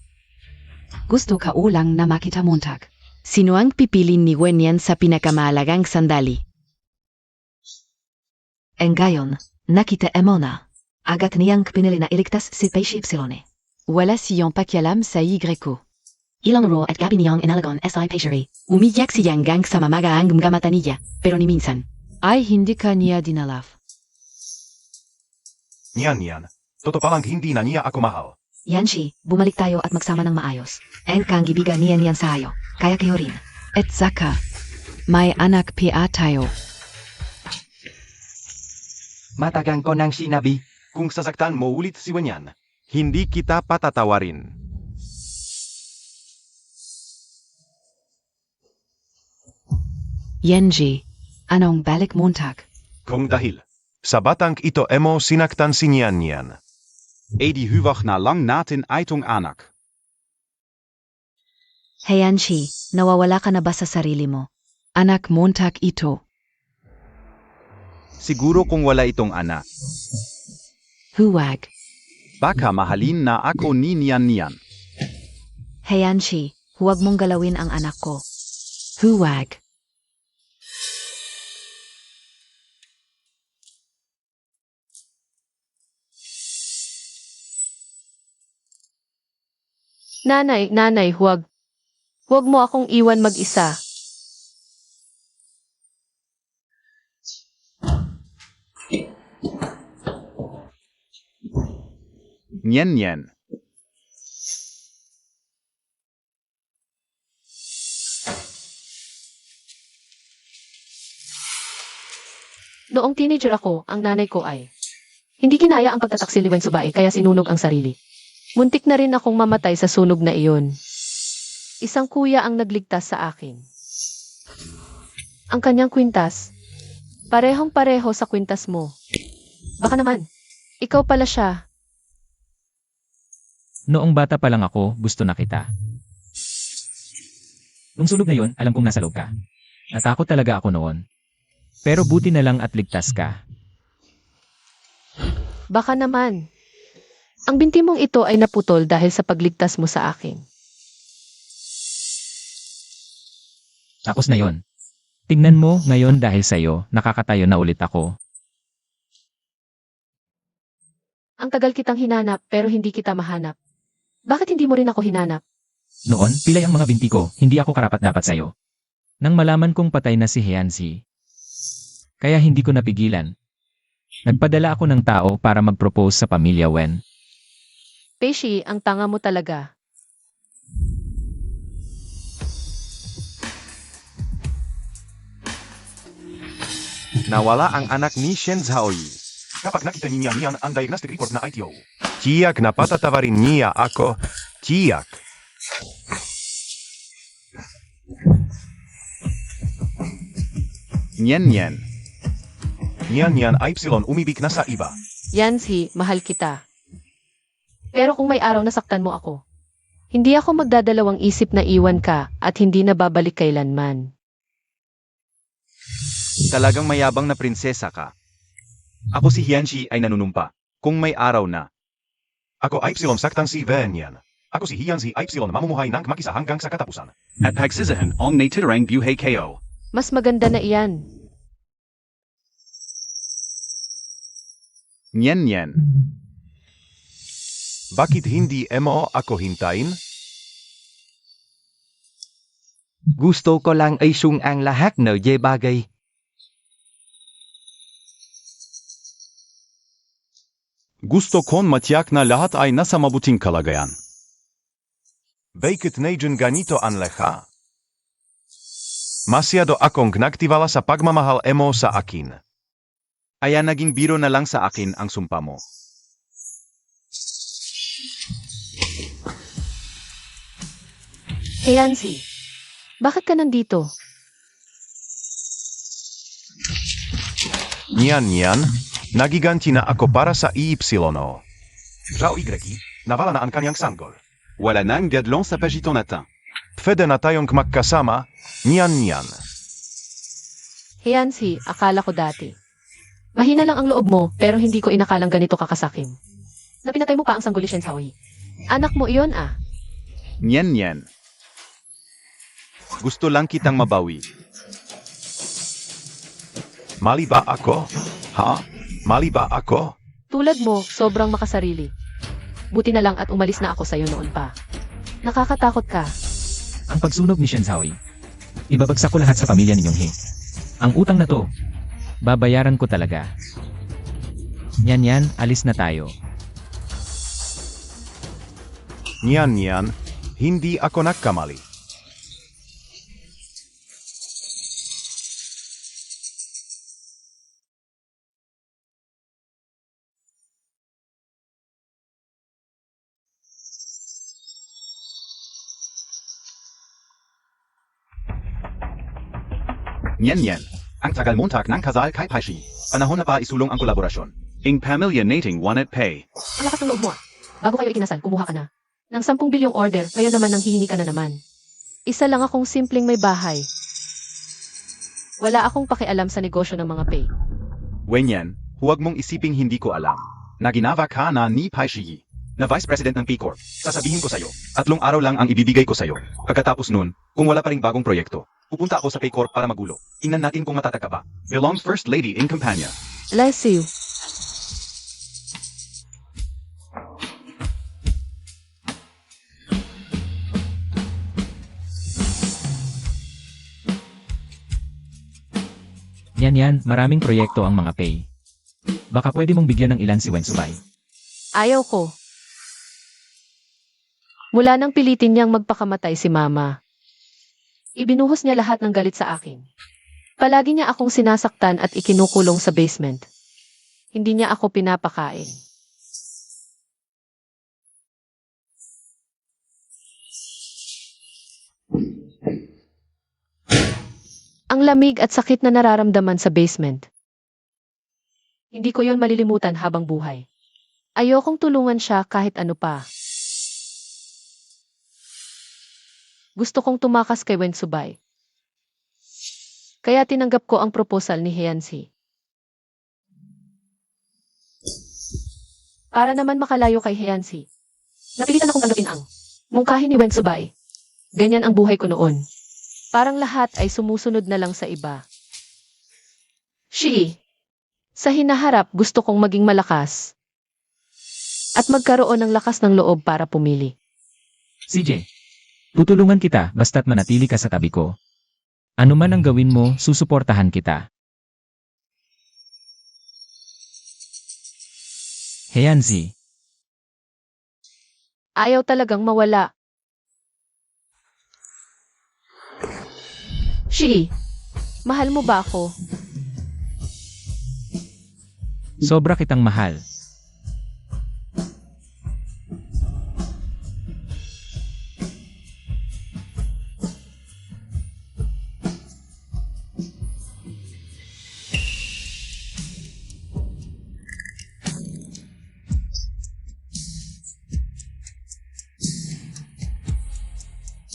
S5: Gusto ka ulang na makita Montag.
S7: Sino ang pipilin ni Wenyan sa pinakamahalagang sandali?
S5: Ngayon, nakita mo na. Agad niyang pinili na iligtas si Peshi Ypsilone.
S7: Wala siyang pakialam sa Y ko.
S5: Ilang ro at gabi niyang inalagon si Peshi. Umiyak si Yang sa mamagaang gamatan niya, pero ni minsan.
S7: Ay hindi ka niya dinalaw.
S6: Nyan. Totoo palang hindi na niya ako mahal.
S5: Yanshi, bumalik tayo at magsama ng maayos. Ang kang gibigan niyan sa iyo, kaya kayo rin.
S7: Et saka, may anak pia tayo.
S3: Matagang ko nang sinabi.
S6: Kung sasaktan mo ulit si Wenyan,
S2: Hindi kita patatawarin.
S5: Yenji, anong balik Montag?
S6: kung dahil sa batang ito emo sinaktan si Nyan.
S4: Edi huwag na lang natin itong anak.
S7: Heyanshi, nawawala ka na ba sa sarili mo?
S5: Anak Montag ito.
S2: Siguro kung wala itong anak.
S5: Huwag.
S4: Baka mahalin na ako ni Nyan.
S7: Heyanshi, huwag mong galawin ang anak ko.
S5: Huwag.
S1: Nanay, huwag. Huwag mo akong iwan mag-isa.
S2: Nyan.
S1: Noong teenager ako, ang nanay ko ay hindi kinaya ang pagtataksiliwan sa bae kaya sinunog ang sarili. Muntik na rin akong mamatay sa sunog na iyon. Isang kuya ang nagligtas sa akin. Ang kanyang kwintas. Parehong-pareho sa kwintas mo. Baka naman, ikaw pala siya.
S9: Noong bata pa lang ako, gusto na kita. Nung sunog na yon, alam kong nasa loob ka. Natakot talaga ako noon. Pero buti na lang at ligtas ka.
S1: Baka naman. Ang binti mong ito ay naputol dahil sa pagligtas mo sa akin.
S9: Tapos na yon. Tingnan mo, ngayon dahil sa'yo, nakakatayo na ulit ako.
S1: Ang tagal kitang hinanap pero hindi kita mahanap. Bakit hindi mo rin ako hinanap?
S9: Noon, pilay ang mga binti ko, hindi ako karapat-dapat sa'yo. Nang malaman kong patay na si Heyansi, kaya hindi ko napigilan. Nagpadala ako ng tao para mag-propose sa pamilya Wen.
S1: Peshi, ang tanga mo talaga.
S2: Nawala ang anak ni Shen Zhaoyi.
S6: Kapag nakita ni Nyan ang diagnostic report na ITO, tiyak na patatawarin niya ako. Tiyak.
S2: Nyan.
S6: Nyan Epsilon umibig na sa iba.
S1: Yansi, mahal kita. Pero kung may araw nasaktan mo ako, hindi ako magdadalawang isip na iwan ka at hindi na babalik kailanman.
S2: Talagang mayabang na prinsesa ka.
S8: Ako si Hianxi ay nanunumpa.
S2: Kung may araw na,
S6: Ako ay saktang si Venyan. Ako si Hianzi ay mamumuhay ng makisa hanggang sa katapusan.
S8: At pagsisahan ong natitirang buhay kayo.
S1: Mas maganda na iyan.
S2: nyen.
S6: Bakit hindi mo ako hintayin?
S3: Gusto ko lang ay ang lahat ng bagay.
S2: Gusto kong matiyak na lahat ay nasa mabuting kalagayan.
S6: Bakit nadyan ganito ang leha? Masyado akong nagtiwala sa pagmamahal mo sa akin.
S2: Aya naging biro na lang sa akin ang sumpa mo.
S1: Heyansi, bakit ka nandito?
S6: Niyan, nagiganti na ako para sa Ipsilono. Žao Y, nawala na ang kanyang sanggol.
S2: Wala nang diadlong sa pagitan natin.
S6: Pwede na tayong magkasama, niyan.
S1: Heyansi, akala ko dati. Mahina lang ang loob mo, pero hindi ko inakalang ganito kakasakim. Napinatay mo pa ang sanggol ni Shensaoyi. Anak mo iyon ah.
S2: Nyen. Gusto lang kitang mabawi.
S6: Mali ba ako? Ha? Mali ba ako?
S1: Tulad mo, sobrang makasarili. Buti na lang at umalis na ako sa'yo noon pa. Nakakatakot ka.
S9: Ang pagsunog ni Shensaoyi. Ibabagsak ko lahat sa pamilya ninyong He. Ang utang na to, babayaran ko talaga. Yan, alis na tayo.
S6: Niyan, hindi ako nagkamali.
S8: Nyen. Ang tagal montag ng kasal kay Paishi. Panahon na pa isulong ang kolaborasyon. Ing pamilya nating wanted pay.
S1: Ang lakas ng loob mo ah. Bago kayo ikinasal, kumuha ka na. Ng 10 bilyong order, ngayon naman nang hihingi ka na naman. Isa lang akong simpleng may bahay. Wala akong pakialam sa negosyo ng mga pay.
S8: Wenyan, huwag mong isiping hindi ko alam. Naginawa ka na ni Paishi, na Vice President ng P-Corp. Sasabihin ko sa'yo, 3 araw lang ang ibibigay ko sa'yo. Pagkatapos nun, kung wala pa ring bagong proyekto, pupunta ako sa P-Corp para magulo. Tingnan natin kung matatag ka ba. Belongs First Lady in Campania.
S1: Bless you.
S9: Yan, maraming proyekto ang mga pay. Baka pwede mong bigyan ng ilan si Wensubay.
S1: Ayaw ko. Mula nang pilitin niyang magpakamatay si Mama, ibinuhos niya lahat ng galit sa akin. Palagi niya akong sinasaktan at ikinukulong sa basement. Hindi niya ako pinapakain. Ang lamig at sakit na nararamdaman sa basement. Hindi ko yon malilimutan habang buhay. Ayokong tulungan siya kahit ano pa. Gusto kong tumakas kay Wensubay. Kaya tinanggap ko ang proposal ni Heyansi. Para naman makalayo kay Heyansi, napilitan akong tanggapin ang mungkahi ni Wensubay. Ganyan ang buhay ko noon. Parang lahat ay sumusunod na lang sa iba. Sa hinaharap gusto kong maging malakas at magkaroon ng lakas ng loob para pumili.
S9: CJ, tutulungan kita basta't manatili ka sa tabi ko. Ano man ang gawin mo, susuportahan kita. Heyansi,
S1: Ayaw talagang mawala. Mahal mo ba ako?
S9: sobra kitang mahal.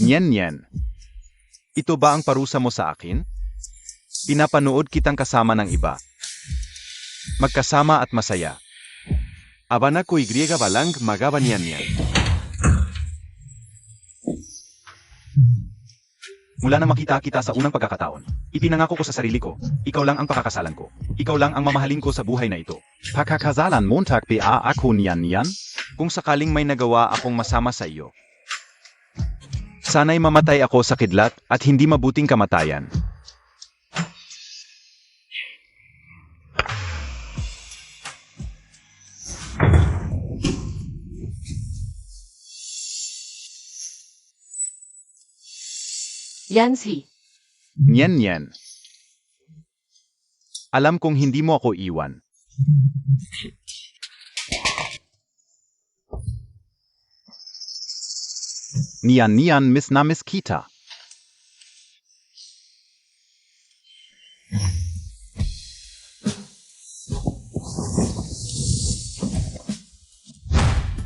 S2: Nyen. Ito ba ang parusa mo sa akin?
S4: Pinapanood kitang kasama ng iba. Magkasama at masaya. Abana ko y balang magabanyan yan.
S8: Mula na makita kita sa unang pagkakataon, ipinangako ko sa sarili ko, ikaw lang ang pakakasalan ko. Ikaw lang ang mamahalin ko sa buhay na ito.
S4: Pakakasalan Montag pa ako niyan? Kung sakaling may nagawa akong masama sa iyo. Sana'y mamatay ako sa kidlat at hindi mabuting kamatayan.
S1: Yanzi,
S4: Nyen. Alam kong hindi mo ako iwan. Niyan miss na miss kita.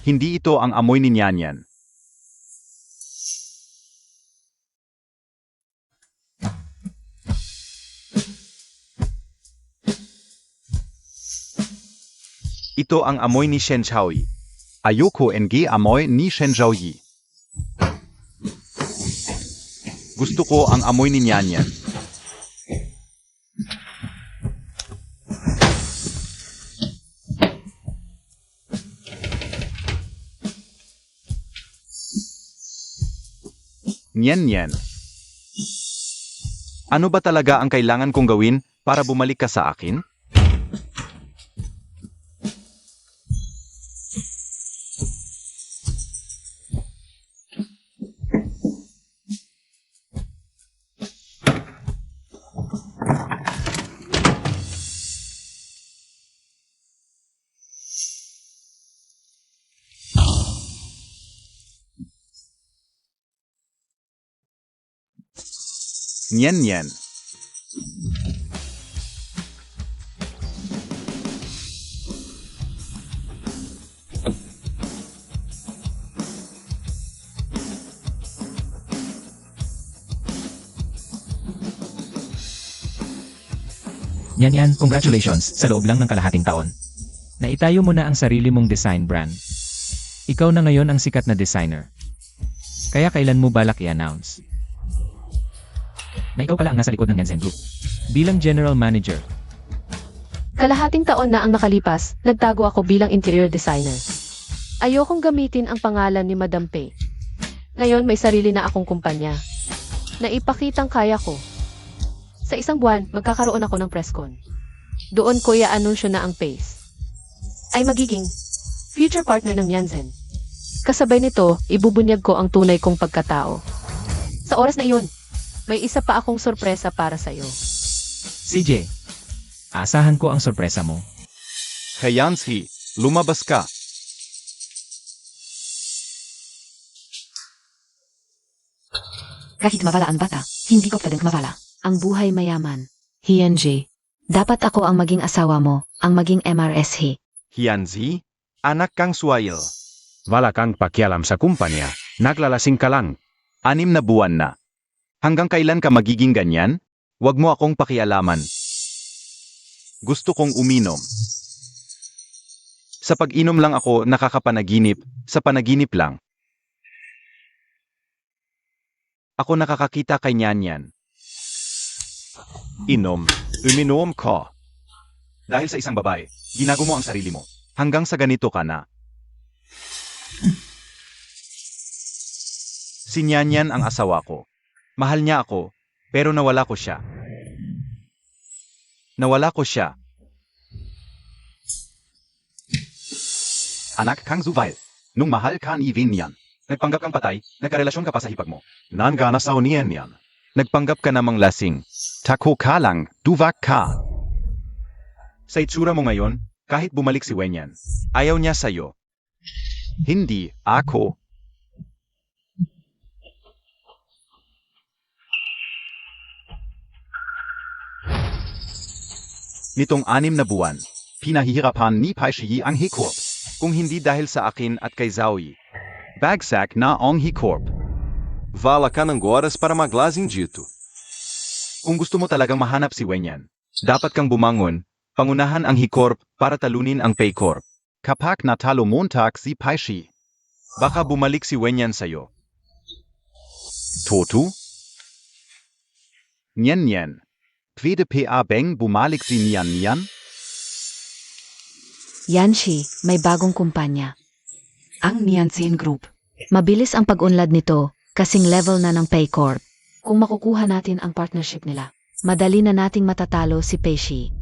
S4: Hindi ito ang amoy ni Nyanyan. Ito ang amoy ni Shen Chaoyi. Ayoko ng amoy ni Shen Chaoyi. Gusto ko ang amoy ni Nyanyan. Nyen. Ano ba talaga ang kailangan kong gawin para bumalik ka sa akin? Nyen.
S9: Yan, congratulations sa loob lang ng kalahating taon. Naitayo mo na ang sarili mong design brand. Ikaw na ngayon ang sikat na designer. Kaya kailan mo balak i-announce na ikaw pala ang nasa likod ng Yanzen Group bilang general manager?
S1: kalahating taon na ang nakalipas, nagtago ako bilang interior designer. Ayokong gamitin ang pangalan ni Madam Pei. Ngayon may sarili na akong kumpanya. Naipakitang kaya ko. Sa isang buwan, magkakaroon ako ng presscon. Doon ko i-anunsyo na ang Pace ay magiging future partner ng Yanzen. Kasabay nito, ibubunyag ko ang tunay kong pagkatao. Sa oras na iyon, may isa pa akong sorpresa para sa iyo.
S9: CJ, asahan ko ang sorpresa mo.
S4: Hey Yanzi, lumabas ka.
S5: Kahit mawala ang bata, hindi ko pwedeng mawala.
S7: Ang buhay mayaman. Hianji. Dapat ako ang maging asawa mo, ang maging MRSH.
S4: Yanzi, anak kang Suail.
S6: Wala kang pakialam sa kumpanya. Naglalasing ka lang.
S4: 6 na buwan na. Hanggang kailan ka magiging ganyan? Huwag mo akong pakialaman. Gusto kong uminom. Sa pag-inom lang ako nakakapanaginip, sa panaginip lang. Ako nakakakita kay Nyanyan. Uminom ka.
S8: Dahil sa isang babae, ginago mo ang sarili mo.
S4: Hanggang sa ganito ka na. Si Nyanyan ang asawa ko. Mahal niya ako, pero nawala ko siya.
S8: Anak kang Zuvail. Nung mahal ka ni Vinyan, nagpanggap kang patay, nagkarelasyon ka pa sa hipag mo.
S6: Nanganasaw niyan yan.
S4: Nagpanggap ka namang lasing. Tako ka lang, duvak ka. Sa itsura mo ngayon, kahit bumalik si Wenyan, ayaw niya sa'yo. Hindi ako. Nitong 6 na buwan,
S8: Pinahihirapan ni Paishyi ang Hicorp.
S4: kung hindi dahil sa akin at kay Zaui, bagsak na ang Hicorp.
S6: Vala ka ng oras para maglasing dito.
S8: Kung gusto mo talagang mahanap si Wenyan, dapat kang bumangon, pangunahan ang Hicorp para talunin ang Paycorp.
S4: Kapag natalo Montag si Paishi.
S8: Baka bumalik si Wenyan sa'yo.
S4: Totu? Nyen. Pwede pa bang bumalik si Nian?
S7: Yanshi, may bagong kumpanya.
S5: Ang Nianzin Group.
S7: Mabilis ang pag-unlad nito, kasing level na ng Paycorp.
S5: Kung makukuha natin ang partnership nila.
S7: Madali na nating matatalo si Peishi.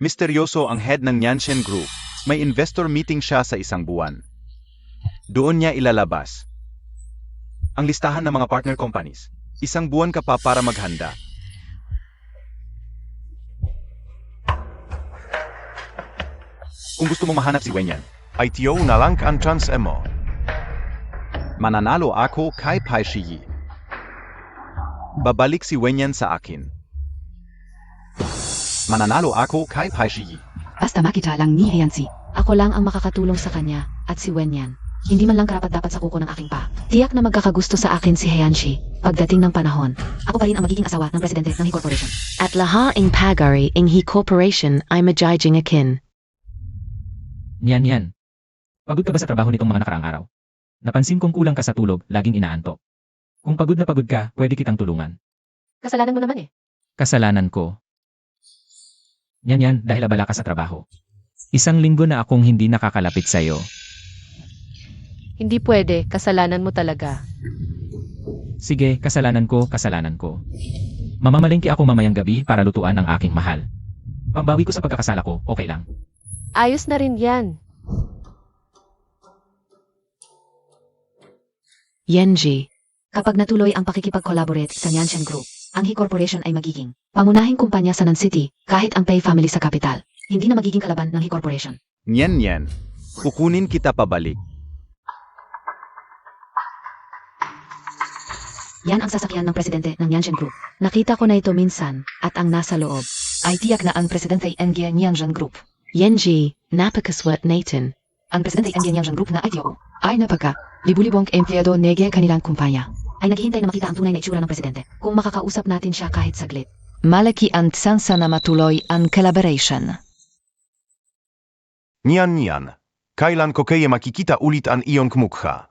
S8: Misteryoso ang head ng Nianshen Group. May investor meeting siya sa isang buwan. Doon niya ilalabas ang listahan ng mga partner companies. Isang buwan ka pa para maghanda. Kung gusto mong mahanap si Wenyan,
S6: ITO na lang ang chance mo.
S4: Mananalo ako kay Paishi.
S8: babalik si Wenyan sa akin.
S4: Mananalo ako kay Paishi.
S5: Basta makita lang ni Hyansi.
S1: Ako lang ang makakatulong sa kanya at si Wenyan. Hindi man lang karapat-dapat sa kuko ng aking pa. Tiyak na magkakagusto sa akin si Hyanshi. Pagdating ng panahon, ako pa rin ang magiging asawa ng presidente ng He Corporation.
S10: At laha ing pagari ing He Corporation ay majijing akin.
S9: Yan. Pagod ka ba sa trabaho nitong mga nakaraang araw? Napansin kong kulang ka sa tulog, laging inaantok. Kung pagod na pagod ka, pwede kitang tulungan.
S1: Kasalanan mo naman eh.
S9: Kasalanan ko. Yan, dahil abala ka sa trabaho. Isang linggo na akong hindi nakakalapit sa'yo.
S1: Hindi pwede, kasalanan mo talaga.
S9: Sige, kasalanan ko. Mamamalengke ako mamayang gabi para lutuan ang aking mahal. Pambawi ko sa pagkakasala ko, okay lang.
S1: Ayos na rin yan.
S10: Yenji.
S5: Kapag natuloy ang pakikipag-collaborate sa Nianshen Group, ang He Corporation ay magiging pangunahing kumpanya sa Nan City kahit ang Pei family sa capital. Hindi na magiging kalaban ng He Corporation.
S8: Nyen. Kukunin kita pabalik.
S5: Yan ang sasakyan ng presidente ng Nianshen Group.
S7: Nakita ko na ito minsan, at ang nasa loob.
S5: Ay tiyak na ang presidente ng Nianshen Group.
S10: Yenji, napakaswat natin.
S5: Ang presidente ng Nianshen Group na ITO ay napaka libulibong empleyado nege kanilang kumpanya. Ay naghihintay na makita ang tunay na itsura ng presidente. Kung makakausap natin siya kahit saglit.
S7: Malaki ang tsansa na matuloy ang collaboration.
S6: Nian. Kailan ko kaya makikita ulit ang iyong mukha?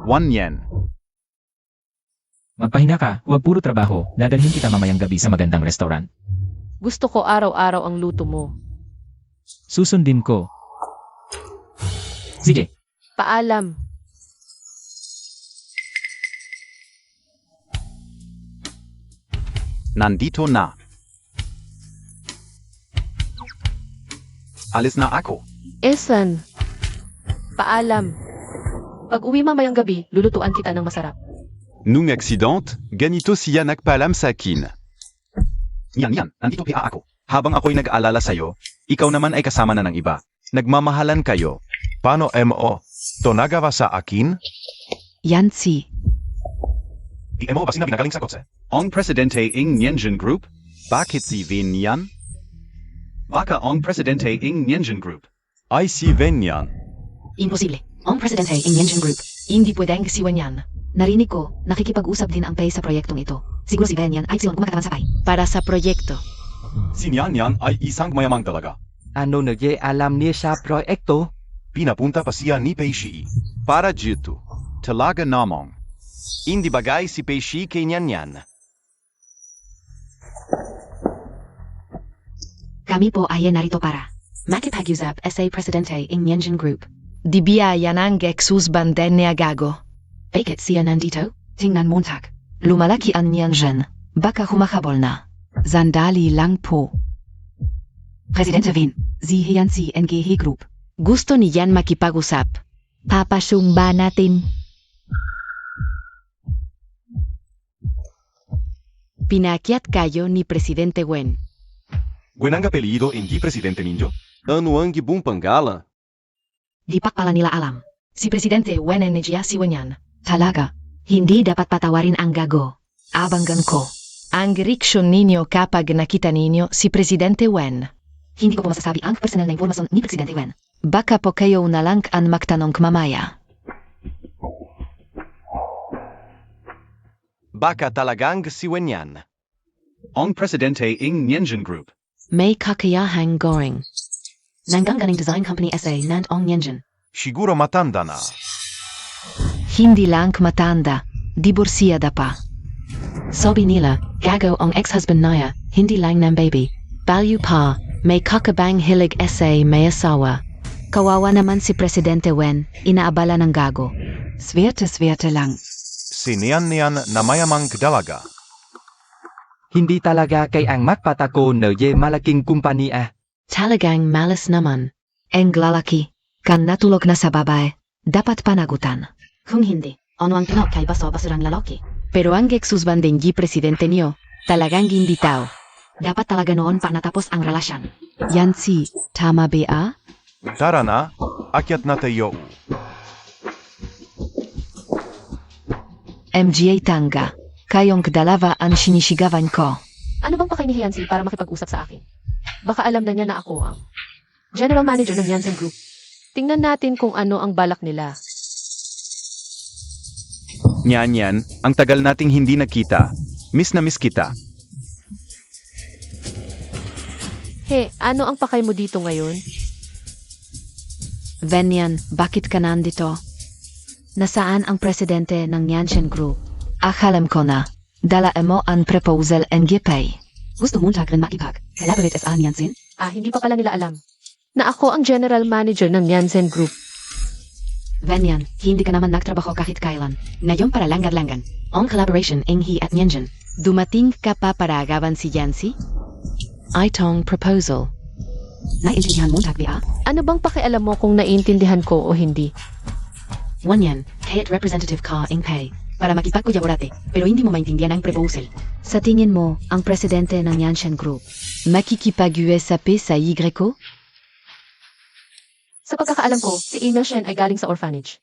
S8: Yen.
S9: Magpahinga ka, huwag puro trabaho, dadalhin kita mamayang gabi sa magandang restaurant.
S1: Gusto ko araw-araw ang luto mo.
S9: Susundin ko. Sige.
S1: Paalam.
S8: Nandito na. Alis na ako.
S1: Esan. Paalam. Pag uwi mamayang gabi, lulutuan kita ng masarap.
S2: Nung accident, ganito siya nagpaalam sa akin.
S8: Yan, nandito pa ako. Habang ako'y nag-aalala sa'yo, ikaw naman ay kasama na ng iba. Nagmamahalan kayo.
S6: Paano mo? To nagawa sa akin?
S5: Yansi.
S6: Di mo ba sinabi na galing sa kotse?
S8: Ang presidente ng Nianshen Group? Bakit si Wenyan? Baka ang presidente ng Nianshen Group.
S2: Ay si Wenyan.
S5: Imposible. Ang presidente ng Nianshen Group. Hindi pwedeng si Wenyan. Narinig ko, nakikipag-usap din ang Pei sa proyektong ito. Siguro si Wenyan ay silang kumakatawan sa Pei.
S7: Para sa proyekto.
S6: Si Nian ay isang mayamang talaga.
S3: Ano nagye alam niya sa proyekto?
S6: Pinapunta pa siya ni Peishi.
S2: Para dito. Talaga namang. Hindi bagay si Peishi kay Nian.
S5: Kami po ay narito para makipag-usap sa presidente ng Nianshen Group.
S7: Dibiyaya ng Gexus Banden ni Agago.
S5: Bakit siya nandito? Tingnan Montag. Lumalaki ang Nianshen. Baka humahabol na. Sandali lang po. Presidente Vin, si Hyansi NGH Group.
S7: Gusto niyan makipag-usap. Papasumba natin. Pinakyat kayo ni Presidente Wen.
S6: Gwen ang apelido hindi presidente ninyo?
S2: Ano ang gibong panggala?
S5: Di pa pala nila alam. Si Presidente Wen Energia si Wenyan. Talaga, hindi dapat patawarin ang gago. Abanggan ko.
S7: Ang reaksyon ninyo kapag nakita ninyo si Presidente Wen.
S5: Hindi ko po masasabi ang personal na impormasyon ni Presidente Wen.
S7: Baka po kayo na lang ang magtanong mamaya.
S6: Baka talagang si Wenyan.
S8: Ang presidente ng Nyenjen Group.
S10: May kakayahang goring.
S5: Nanggaling Design Company SA Nant Ong Nyenjen.
S6: Siguro matanda na.
S7: Hindi lang matanda, diborsiyada pa.
S5: Sabi nila, gago ang ex-husband niya, hindi lang ng baby.
S10: Balyo pa, may kakabang hilig SA may asawa. Kawawa naman si Presidente Wen, inaabala ng gago.
S5: Swerte lang.
S6: Si niyan na mayamang dalaga.
S3: Hindi talaga kay ang magpatako ng malaking kumpanya.
S10: Talagang malas naman.
S7: Ang lalaki, kan natulog na sa babae, dapat panagutan.
S5: Kung hindi, ano ang tinok kay baso-basurang lalaki?
S7: Pero ang geksusban din gi presidente niyo, talagang hindi tao.
S5: Dapat talaga noon pa natapos ang relasyon.
S7: Yan si, tama ba?
S6: Tara na, akyat na tayo.
S7: MGA Tanga, kayong dalawa ang sinisigawan ko.
S1: Ano bang pakay ni Yancy para makipag-usap sa akin? Baka alam na niya na ako ang General Manager ng Yansen Group. Tingnan natin kung ano ang balak nila.
S2: Nyan, ang tagal nating hindi nakita. Miss na miss kita.
S1: He, ano ang pakay mo dito ngayon?
S7: Venyan, bakit ka nandito? Nasaan ang presidente ng Yanchen Group? Akalam ko na, dala mo ang proposal ng GPay.
S5: Gusto mong rin makipag. Collaborate as an Yansin?
S1: Hindi pa pala nila alam na ako ang General Manager ng Yansen Group.
S5: Venyan, hindi ka naman nagtrabaho kahit kailan. Ngayon para langgan-langgan. Ang collaboration ng he at Nyenjen.
S7: Dumating ka pa para agawan si Yancy?
S10: Itong proposal.
S5: Naintindihan mo ba?
S1: Ano bang pakialam mo kung naiintindihan ko o hindi?
S5: Wanyan, kahit representative ka ng pay. Para makipagkuyaborate, pero hindi mo maintindihan ang proposal.
S7: Sa tingin mo, ang presidente ng Yanchen Group, makikipag-USAP sa Y-ko?
S1: Sa pagkakaalam ko, si Emil Shen ay galing sa orphanage.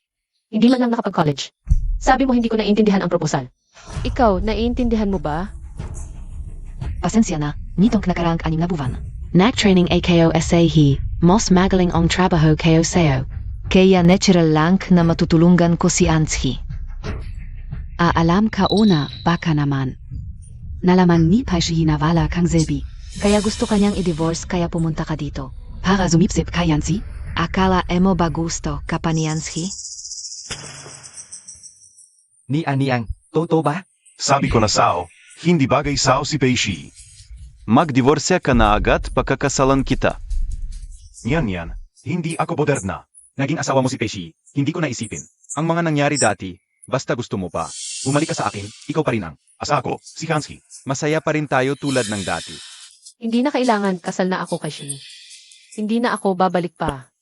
S1: Hindi man lang nakapag-college. Sabi mo hindi ko naiintindihan ang proposal. Ikaw, naiintindihan mo ba?
S5: Pasensya na, nitong nakaraang 6 na buwan.
S10: Nag-training AKO SAHI, mas magaling ang trabaho kayo sayo.
S7: Kaya natural lang na matutulungan ko si Anshi. Alam ka una, baka naman.
S5: Nalaman ni Paishi na wala kang zebi.
S7: Kaya gusto kanyang i-divorce kaya pumunta ka dito.
S5: Para sumipsip kay Yancy?
S7: Akala mo ba gusto ka pa ni Anshi?
S3: Ni Aniang, totoo ba?
S6: Sabi ko na sao, hindi bagay sao si Peishi.
S2: Magdivorsya ka na agad pagkakasalan kita.
S6: Yan, hindi ako moderna.
S8: Naging asawa mo si Peishi, hindi ko naisipin. Ang mga nangyari dati, basta gusto mo pa. Bumalik ka sa akin, ikaw pa rin ang.
S6: Asa ako, si Hansky.
S2: Masaya pa rin tayo tulad ng dati.
S1: Hindi na kailangan kasal na ako kay Shin. Hindi na ako babalik pa.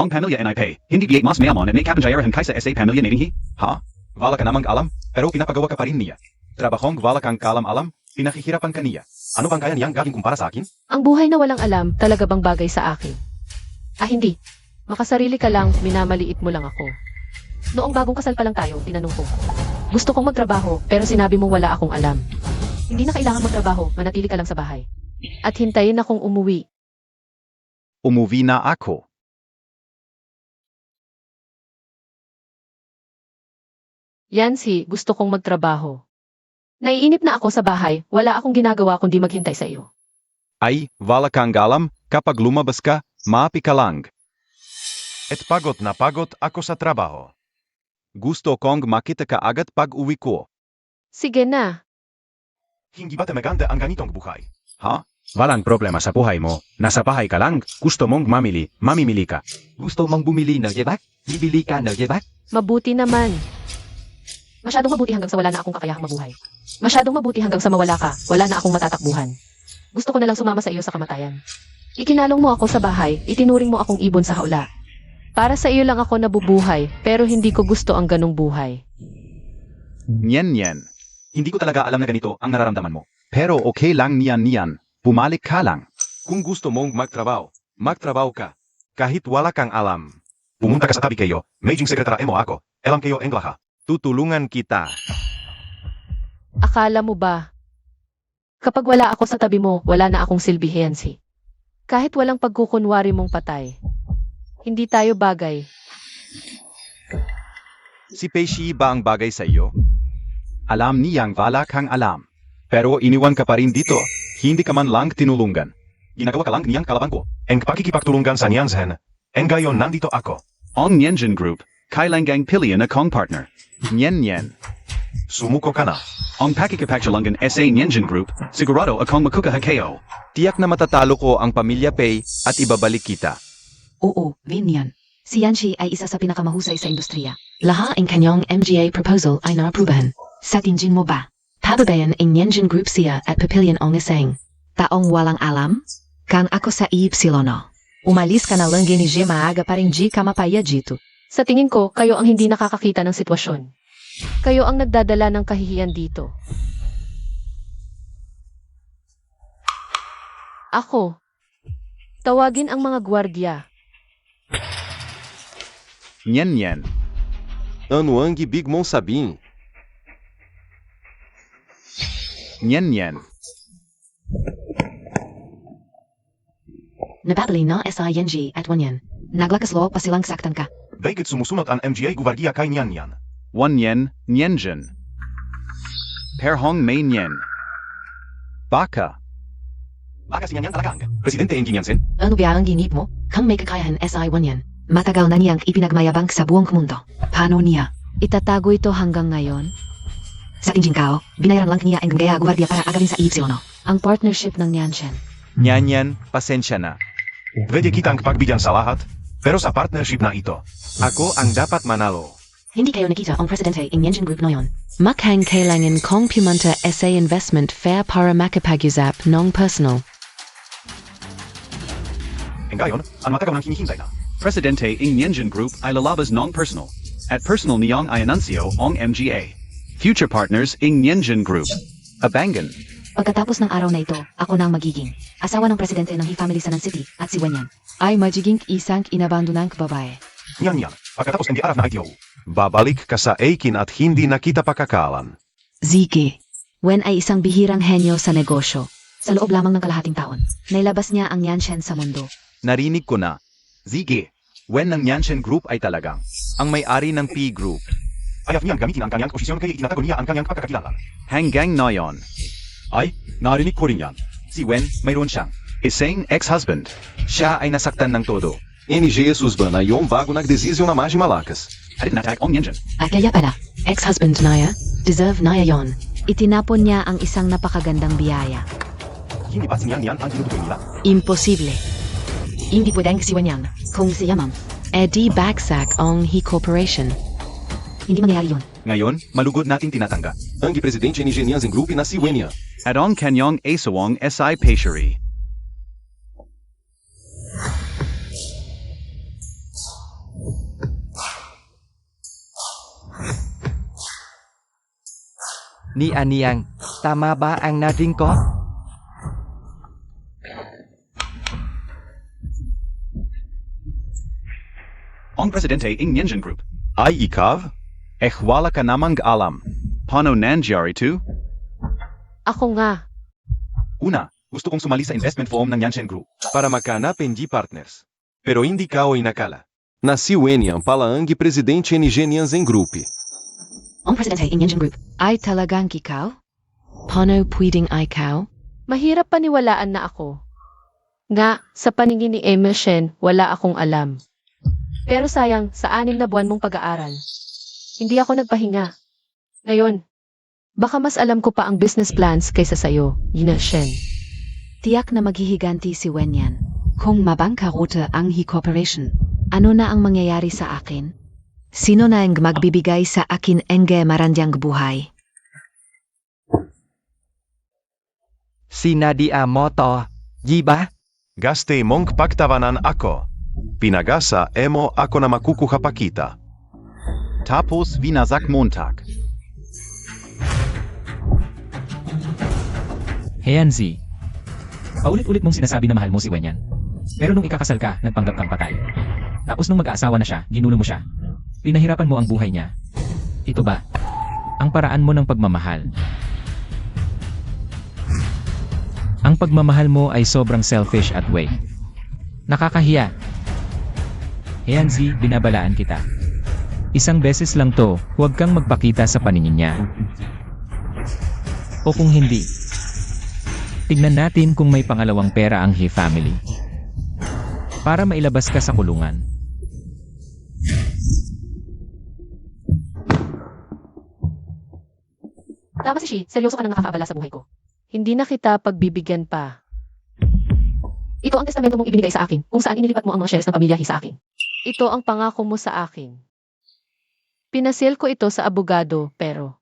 S8: Ang pamilya NIP, hindi biyay mas mayaman at may kapangyarihan kaysa SA pamilya nininhi? Ha? Wala ka namang alam, pero pinapagawa ka pa rin niya. Trabahong wala kang kalam-alam, pinakihirapan ka niya. Ano bang kaya niyang gawin kumpara sa akin?
S1: Ang buhay na walang alam talaga bang bagay sa akin? Hindi. Makasarili ka lang, minamaliit mo lang ako. Noong bagong kasal pa lang tayo, tinanong ko. Gusto kong magtrabaho, pero sinabi mo wala akong alam. Hindi na kailangan magtrabaho, manatili ka lang sa bahay. At hintayin akong umuwi.
S2: Umuwi na ako.
S1: Yancy, gusto kong magtrabaho. Naiinip na ako sa bahay, wala akong ginagawa kundi maghintay sa iyo.
S2: Ay, wala kang alam, kapag lumabas ka, maapi ka lang.
S6: Et pagod na pagod ako sa trabaho.
S2: Gusto kong makita ka agad pag uwi ko.
S1: Sige na.
S6: Hindi ba maganda ang ganitong buhay?
S8: Ha? Walang problema sa buhay mo. Nasa bahay ka lang, gusto mong mamimili ka.
S3: Gusto mong bumili ng yebak? Bibili ka ng yebak?
S1: Mabuti naman. Masyadong mabuti hanggang sa wala na akong kakayahang mabuhay. Masyadong mabuti hanggang sa mawala ka, wala na akong matatakbuhan. Gusto ko na lang sumama sa iyo sa kamatayan. Ikinalong mo ako sa bahay, itinuring mo akong ibon sa haula. Para sa iyo lang ako nabubuhay, pero hindi ko gusto ang ganong buhay.
S2: Nyen.
S8: Hindi ko talaga alam na ganito ang nararamdaman mo.
S2: Pero okay lang niyan. Pumalik ka lang.
S6: Kung gusto mong magtrabaho ka. Kahit wala kang alam. Pumunta ka sa tabi kayo, maging sekretara mo ako. Elam kayo englaha. Tutulungan kita.
S1: Akala mo ba? Kapag wala ako sa tabi mo, wala na akong silbi, Yancy. Kahit walang pagkukunwari mong patay. Hindi tayo bagay.
S2: Si Peishi ba ang bagay sa iyo?
S4: Alam niyang wala kang alam. Pero iniwan ka pa rin dito. Hindi ka man lang tinulungan. Ginagawa ka lang niyang kalaban ko.
S6: Ang pakikipagtulungan sa Nianzen. Ang gayon nandito ako.
S8: Ang Nianzen Group, kailangang pilihan akong partner. Nian.
S6: Sumuko ka na.
S8: Ang pakikipagtulungan SA Nianzen Group, sigurado akong makukuha kayo.
S2: Tiyak na matatalo ko ang pamilya Pei at ibabalik kita.
S5: Oo, Vinyan. Si Yanshi ay isa sa pinakamahusay sa industriya. Lahat ang kanyang MGA proposal ay naaprubahan. Sa tingin mo ba? Pababayan ang Nianzen Group siya at papilyan ang isang taong walang alam? Kang ako sa Ipsilono. Umalis ka na lang ni G maaga pa rin G kamapaya dito.
S1: Sa tingin ko, kayo ang hindi nakakakita ng sitwasyon. Kayo ang nagdadala ng kahihiyan dito. Ako. Tawagin ang mga gwardiya.
S8: Nian.
S2: Ano ang ibig mong sabihin?
S8: Nian.
S5: Nababali na SING at Wanyan. Naglakas loob pa silang saktan ka.
S6: Bakit sumusunod ang MGA guwardiya kay Nian?
S8: Nianzen. Perhong May Nian. Baka.
S6: Baka si Nian talagang presidente ng Nianzen?
S5: Ano ba ang ginip mo? Kang may kakayahan SI Wanyan. Matagal na niyang ipinagmayabang sa buong mundo. Paano niya?
S10: Itatago ito hanggang ngayon.
S5: Sa tingin kao, binayaran lang niya ang gaya gwardiya para agawin sa Ipsilono.
S10: Ang partnership ng Nianchen.
S2: Nian, pasensya na.
S6: Pwede kitang pagbigyan sa lahat, pero sa partnership na ito.
S2: Ako ang dapat manalo.
S5: Hindi kayo nakita ang presidente ng Nianzen Group ngayon.
S10: Makhang kailangan kong pumunta sa investment fair para makapag-usap ng personal.
S6: Ang gayon, ang matagal nang hinihintay na.
S8: Presidente ng Nianzen Group ay lalabas ng personal. At personal niyang ay anunsyo ang MGA. Future partners ng Nianzen Group. Abangan.
S5: Pagkatapos ng araw na ito, ako na ang magiging asawa ng presidente ng He-Family Sanan City at si Wanyan.
S10: Ay magiging isang inabandonang babae.
S6: Nian, pagkatapos ng diaraf na ITO. Babalik ka sa akin at hindi na kita pakakalan.
S10: Zige. Wen ay isang bihirang henyo sa negosyo.
S5: Sa loob lamang ng kalahating taon.
S10: Nailabas niya ang Nianchen sa mundo.
S2: Narinig ko na.
S8: Zige. When ng Nianzen Group ay talagang
S2: Ang may-ari ng P Group.
S6: Ayaw niyang gamitin ang kanyang posisyon kaya itinatago niya ang kanyang pagkakakilala.
S8: hanggang ngayon.
S6: Ay, narinig ko rin yan.
S8: Si Wen, mayroon siyang isang ex-husband.
S2: Siya ay nasaktan ng todo.
S6: NG Susban na yung bago nagdesisyon na mas malakas.
S8: At inattack ang Nianzen.
S5: At kaya pala, ex-husband Naya, deserve Naya yon.
S10: Itinapon niya ang isang napakagandang biyaya.
S6: Hindi ba si Nian ang tinutukoy nila?
S10: Imposible.
S5: Hindi pwedeng si Wanyan, kung siya ma'am.
S10: Di bagsak ang He Corporation.
S5: Hindi mangyayari yun.
S8: Ngayon, malugod natin tinatanggap.
S6: Ang presidente ni Nianzen Group na si Wenya.
S8: At ang kanyang asawang SI Pastry.
S3: Ni Aniang, tama ba ang narinig ko?
S8: Ang presidente ng Nianzen Group.
S6: Ay, ikaw?
S8: Wala ka namang alam. Paano nangyari to?
S1: Ako nga.
S6: Una, gusto kong sumali sa investment firm ng Nianzen Group.
S2: Para makanap ng partners. Pero hindi ka o inakala. Na si Wenian pala ang presidente ng Nianzen Group.
S5: Ang presidente ng Nianzen Group.
S10: Ay talagang ikaw? Paano pwedeng ikaw?
S1: Mahirap paniwalaan na ako. Nga, sa paningin ni Emil Shen, wala akong alam. Pero sayang, sa 6 na buwan mong pag-aaral. Hindi ako nagpahinga. Ngayon, baka mas alam ko pa ang business plans kaysa sayo, Yina Shen.
S10: Tiyak na maghihiganti si Wenyan.
S5: Kung mabangkarote ang He Corporation.
S10: Ano na ang mangyayari sa akin? Sino na ang magbibigay sa akin enge marandyang buhay?
S3: Si Nadia Moto, di ba?
S6: Gaste mong pagtawanan ako. Pinagasa emo ako na makukuha pa kita.
S8: Tapos winasak Montag.
S9: Heyanzi. Paulit-ulit mong sinasabi na mahal mo si Wenyan. Pero nung ikakasal ka, nagpanggap kang patay. Tapos nung mag-aasawa na siya, ginulo mo siya. Pinahirapan mo ang buhay niya. Ito ba? Ang paraan mo ng pagmamahal. Ang pagmamahal mo ay sobrang selfish at weak. Nakakahiya. Heyanzi, binabalaan kita. Isang beses lang to, huwag kang magpakita sa paningin niya. O kung hindi, tignan natin kung may pangalawang pera ang He family. Para mailabas ka sa kulungan.
S1: Tama si Shi, seryoso ka nang nakakaabala sa buhay ko. Hindi na kita pagbibigyan pa. Ito ang testamento mong ibinigay sa akin, kung saan inilipat mo ang mga shares ng pamilya He sa akin. Ito ang pangako mo sa akin. Pinasil ko ito sa abogado, pero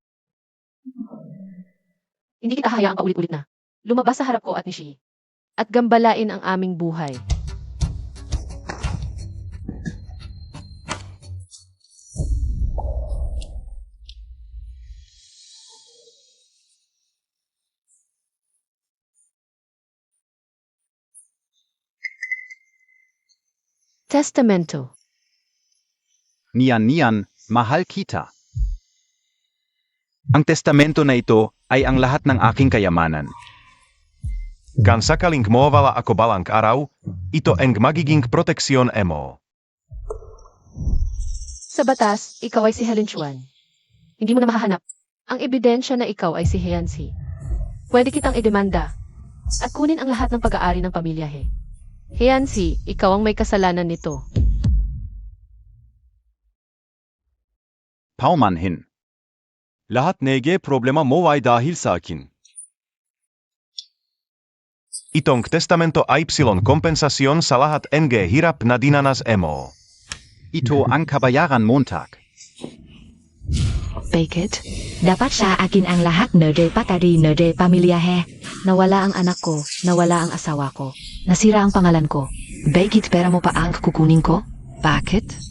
S1: hindi kita hayaang paulit-ulit na lumabas sa harap ko at ni Shi at gambalain ang aming buhay. Testamento.
S4: Niyan, mahal kita. Ang testamento na ito ay ang lahat ng aking kayamanan.
S6: Kan sakaling movala ako balang araw, ito ang magiging proteksyon emo.
S1: Sa batas, ikaw ay si Helen Chuan. Hindi mo na mahahanap ang ebidensya na ikaw ay si Heansi. Pwede kitang idemanda at kunin ang lahat ng pag-aari ng pamilya He. Heansi, ikaw ang may kasalanan nito.
S4: Paumanhin.
S2: Lahat nege problema mo ay dahil sa akin.
S6: Itong testamento ay kompensasyon sa lahat ng hirap na dinanas emo.
S4: Ito ang kabayaran Montag.
S5: Bakit? Dapat sa akin ang lahat nerde patari nerde pamilya he. Nawala ang anak ko, nawala ang asawa ko. Nasira ang pangalan ko. Bakit pera mo pa ang kukunin ko? Bakit?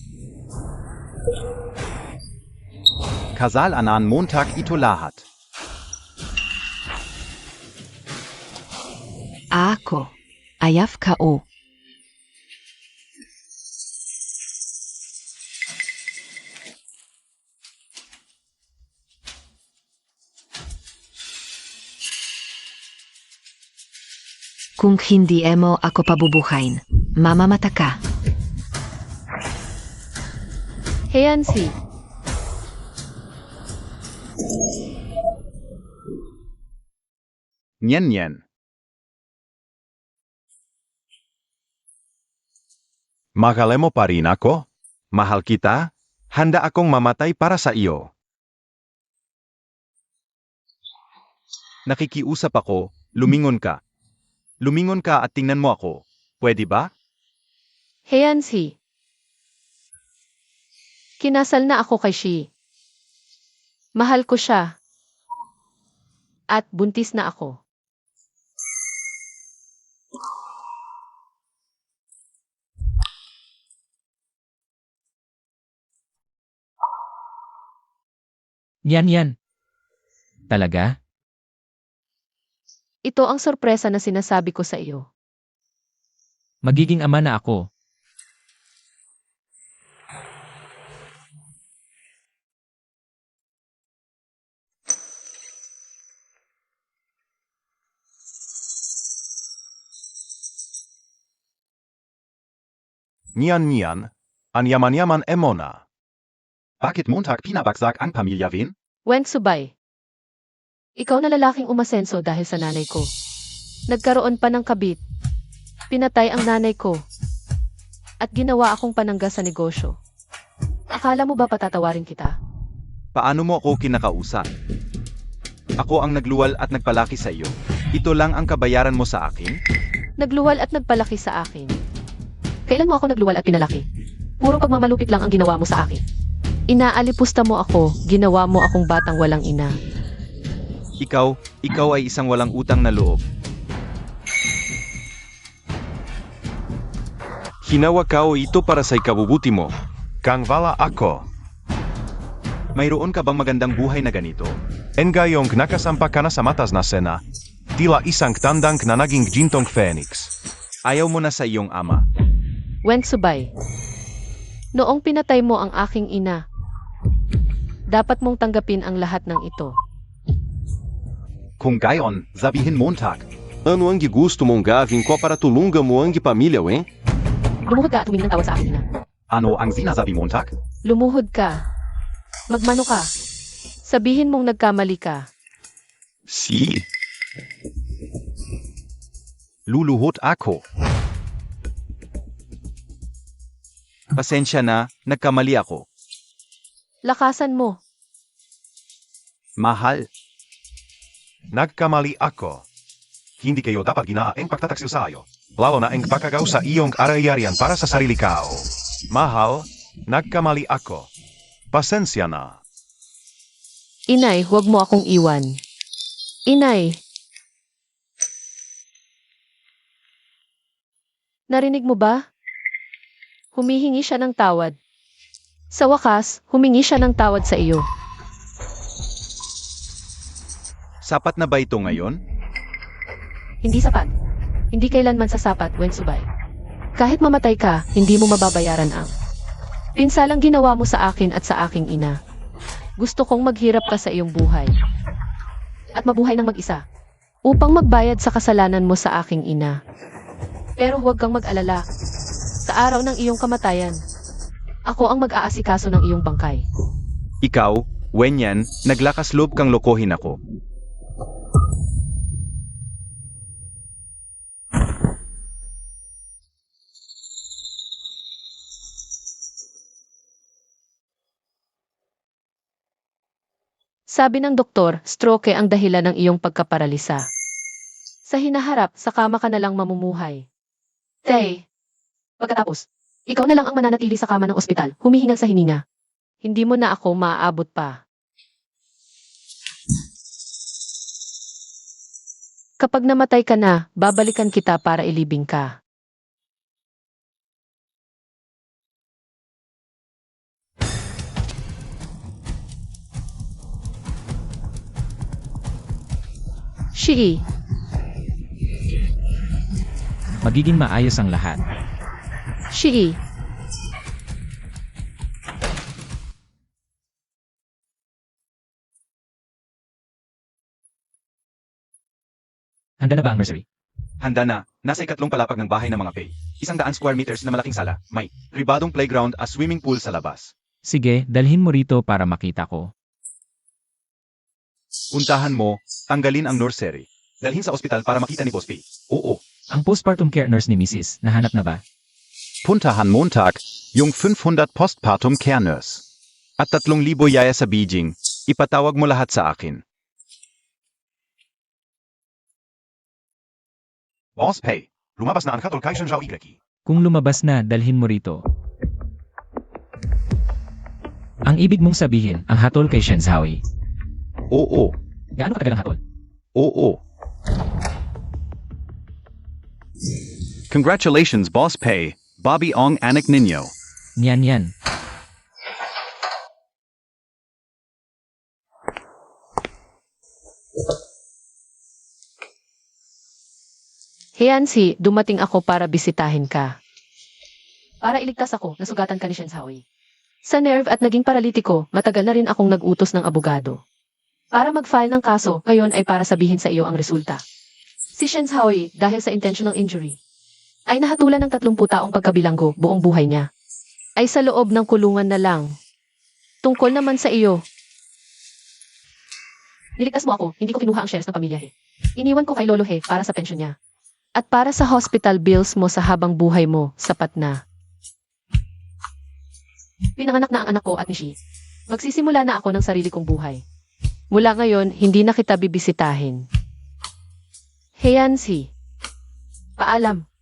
S4: Kasalanan Montag ito lahat.
S5: Ako. Ayaf ka o. Kung hindi mo ako pabubuhayin, mamamata ka.
S1: Heansi,
S4: Nyen.
S6: Mahal mo pa rin ako? Mahal kita? Handa akong mamatay para sa iyo.
S4: Nakikiusap ako, lumingon ka. Lumingon ka at tingnan mo ako. Pwede ba?
S1: Heansi. Kinasal na ako kay Shi. Mahal ko siya. At buntis na ako.
S9: Yan. Talaga?
S1: Ito ang sorpresa na sinasabi ko sa iyo.
S9: Magiging ama na ako.
S6: Niyan, an yaman emona.
S4: Bakit Montag pinabagsak ang pamilya Vin?
S1: Weng Subay. Ikaw na lalaking umasenso dahil sa nanay ko. Nagkaroon pa ng kabit. Pinatay ang nanay ko. At ginawa akong panangga sa negosyo. Akala mo ba patatawarin kita?
S4: Paano mo ako kinakausap? Ako ang nagluwal at nagpalaki sa iyo. Ito lang ang kabayaran mo sa akin?
S1: Nagluwal at nagpalaki sa akin. Kailan mo ako nagluwal at pinalaki? Puro pagmamalupit lang ang ginawa mo sa akin. Inaalipusta mo ako, ginawa mo akong batang walang ina.
S4: Ikaw ay isang walang utang na loob.
S2: Hinawa ka ito para sa ikabubuti mo.
S6: Kang vala ako.
S4: Mayroon ka bang magandang buhay na ganito?
S6: Engayong nakasampa ka na sa matas na sena. Tila isang tandang na naging jintong phoenix.
S4: Ayaw mo na sa iyong ama.
S1: Weng Subay. Noong pinatay mo ang aking ina, dapat mong tanggapin ang lahat ng ito.
S4: Kung gayon, sabihin Montag.
S2: Ano ang gusto mong gawin ko para tulungan mo ang pamilya, Weng?
S1: Lumuhod ka at humingi ng tawad sa aking ina.
S4: Ano ang sinasabi Montag?
S1: Lumuhod ka. Magmano ka. Sabihin mong nagkamali ka.
S4: Si.
S6: Luluhod ako.
S8: Pasensya na, nagkamali ako.
S1: Lakasan mo.
S8: Mahal.
S6: Nagkamali ako. Hindi kayo dapat ginaang pagtataksil sa iyo. Lalo na ang pagkagaw sa iyong arayarian para sa sarili kao. Mahal, nagkamali ako. Pasensya na.
S1: Inay, huwag mo akong iwan. Inay. Narinig mo ba? Humihingi siya ng tawad. Sa wakas, humingi siya ng tawad sa iyo.
S8: Sapat na ba ito ngayon?
S1: Hindi sapat. Hindi kailanman sasapat, Wensubay. Kahit mamatay ka, hindi mo mababayaran ang pinsalang ginawa mo sa akin at sa aking ina. Gusto kong maghirap ka sa iyong buhay. At mabuhay ng mag-isa. Upang magbayad sa kasalanan mo sa aking ina. Pero huwag kang mag-alala. Sa araw ng iyong kamatayan, ako ang mag-aasikaso ng iyong bangkay.
S8: Ikaw, Wenyan, naglakas loob kang lokohin ako.
S1: Sabi ng doktor, stroke ang dahilan ng iyong pagkaparalisa. Sa hinaharap, sa kama ka na lang mamumuhay. Tay, pagkatapos, ikaw na lang ang mananatili sa kama ng ospital, humihingal sa hininga. Hindi mo na ako maaabot pa. Kapag namatay ka na, babalikan kita para ilibing ka. Shii,
S9: Magiging maayos ang lahat.
S1: Shii.
S9: Handa na ba ang nursery?
S8: Handa na, nasa ikatlong palapag ng bahay ng mga Pei. 100 square meters na malaking sala. May ribadong playground at swimming pool sa labas.
S9: Sige, dalhin mo rito para makita ko.
S8: Puntahan mo, tanggalin ang nursery. Dalhin sa ospital para makita ni Boss P. Oo.
S9: Ang postpartum care nurse ni Mrs. Nahanap na ba?
S4: Puntahan Montag, yung 500 postpartum care nurse.
S8: At 3,000 yaya sa Beijing. Ipatawag mo lahat sa akin.
S6: Boss Pei, lumabas na ang katol kay Shenzhao Y.
S9: Kung lumabas na, dalhin mo rito. Ang ibig mong sabihin, ang hatol kay Shenzhaoi.
S8: Oo.
S9: Gaano katagal ang hatol?
S8: Oo.
S4: Congratulations, Boss Pei. Bobby Ong Anak Ninyo.
S9: Yan.
S1: Heansi, dumating ako para bisitahin ka. Para iligtas ako, nasugatan ka ni Shenzhaoi. Sa nerve at naging paralitiko, matagal na rin akong nag-utos ng abogado. Para mag-file ng kaso, ngayon ay para sabihin sa iyo ang resulta. Si Shenzhaoi, dahil sa intentional injury, ay nahatulan ng 30 taong pagkabilanggo buong buhay niya. Ay sa loob ng kulungan na lang. Tungkol naman sa iyo. Niligtas mo ako, hindi ko kinuha ang shares ng pamilya He. Iniwan ko kay Lolo He para sa pensyon niya. At para sa hospital bills mo sa habang buhay mo, sapat na. Pinanganak na ang anak ko at ni Shi. Magsisimula na ako ng sarili kong buhay. Mula ngayon, hindi na kita bibisitahin. Heansi. Paalam.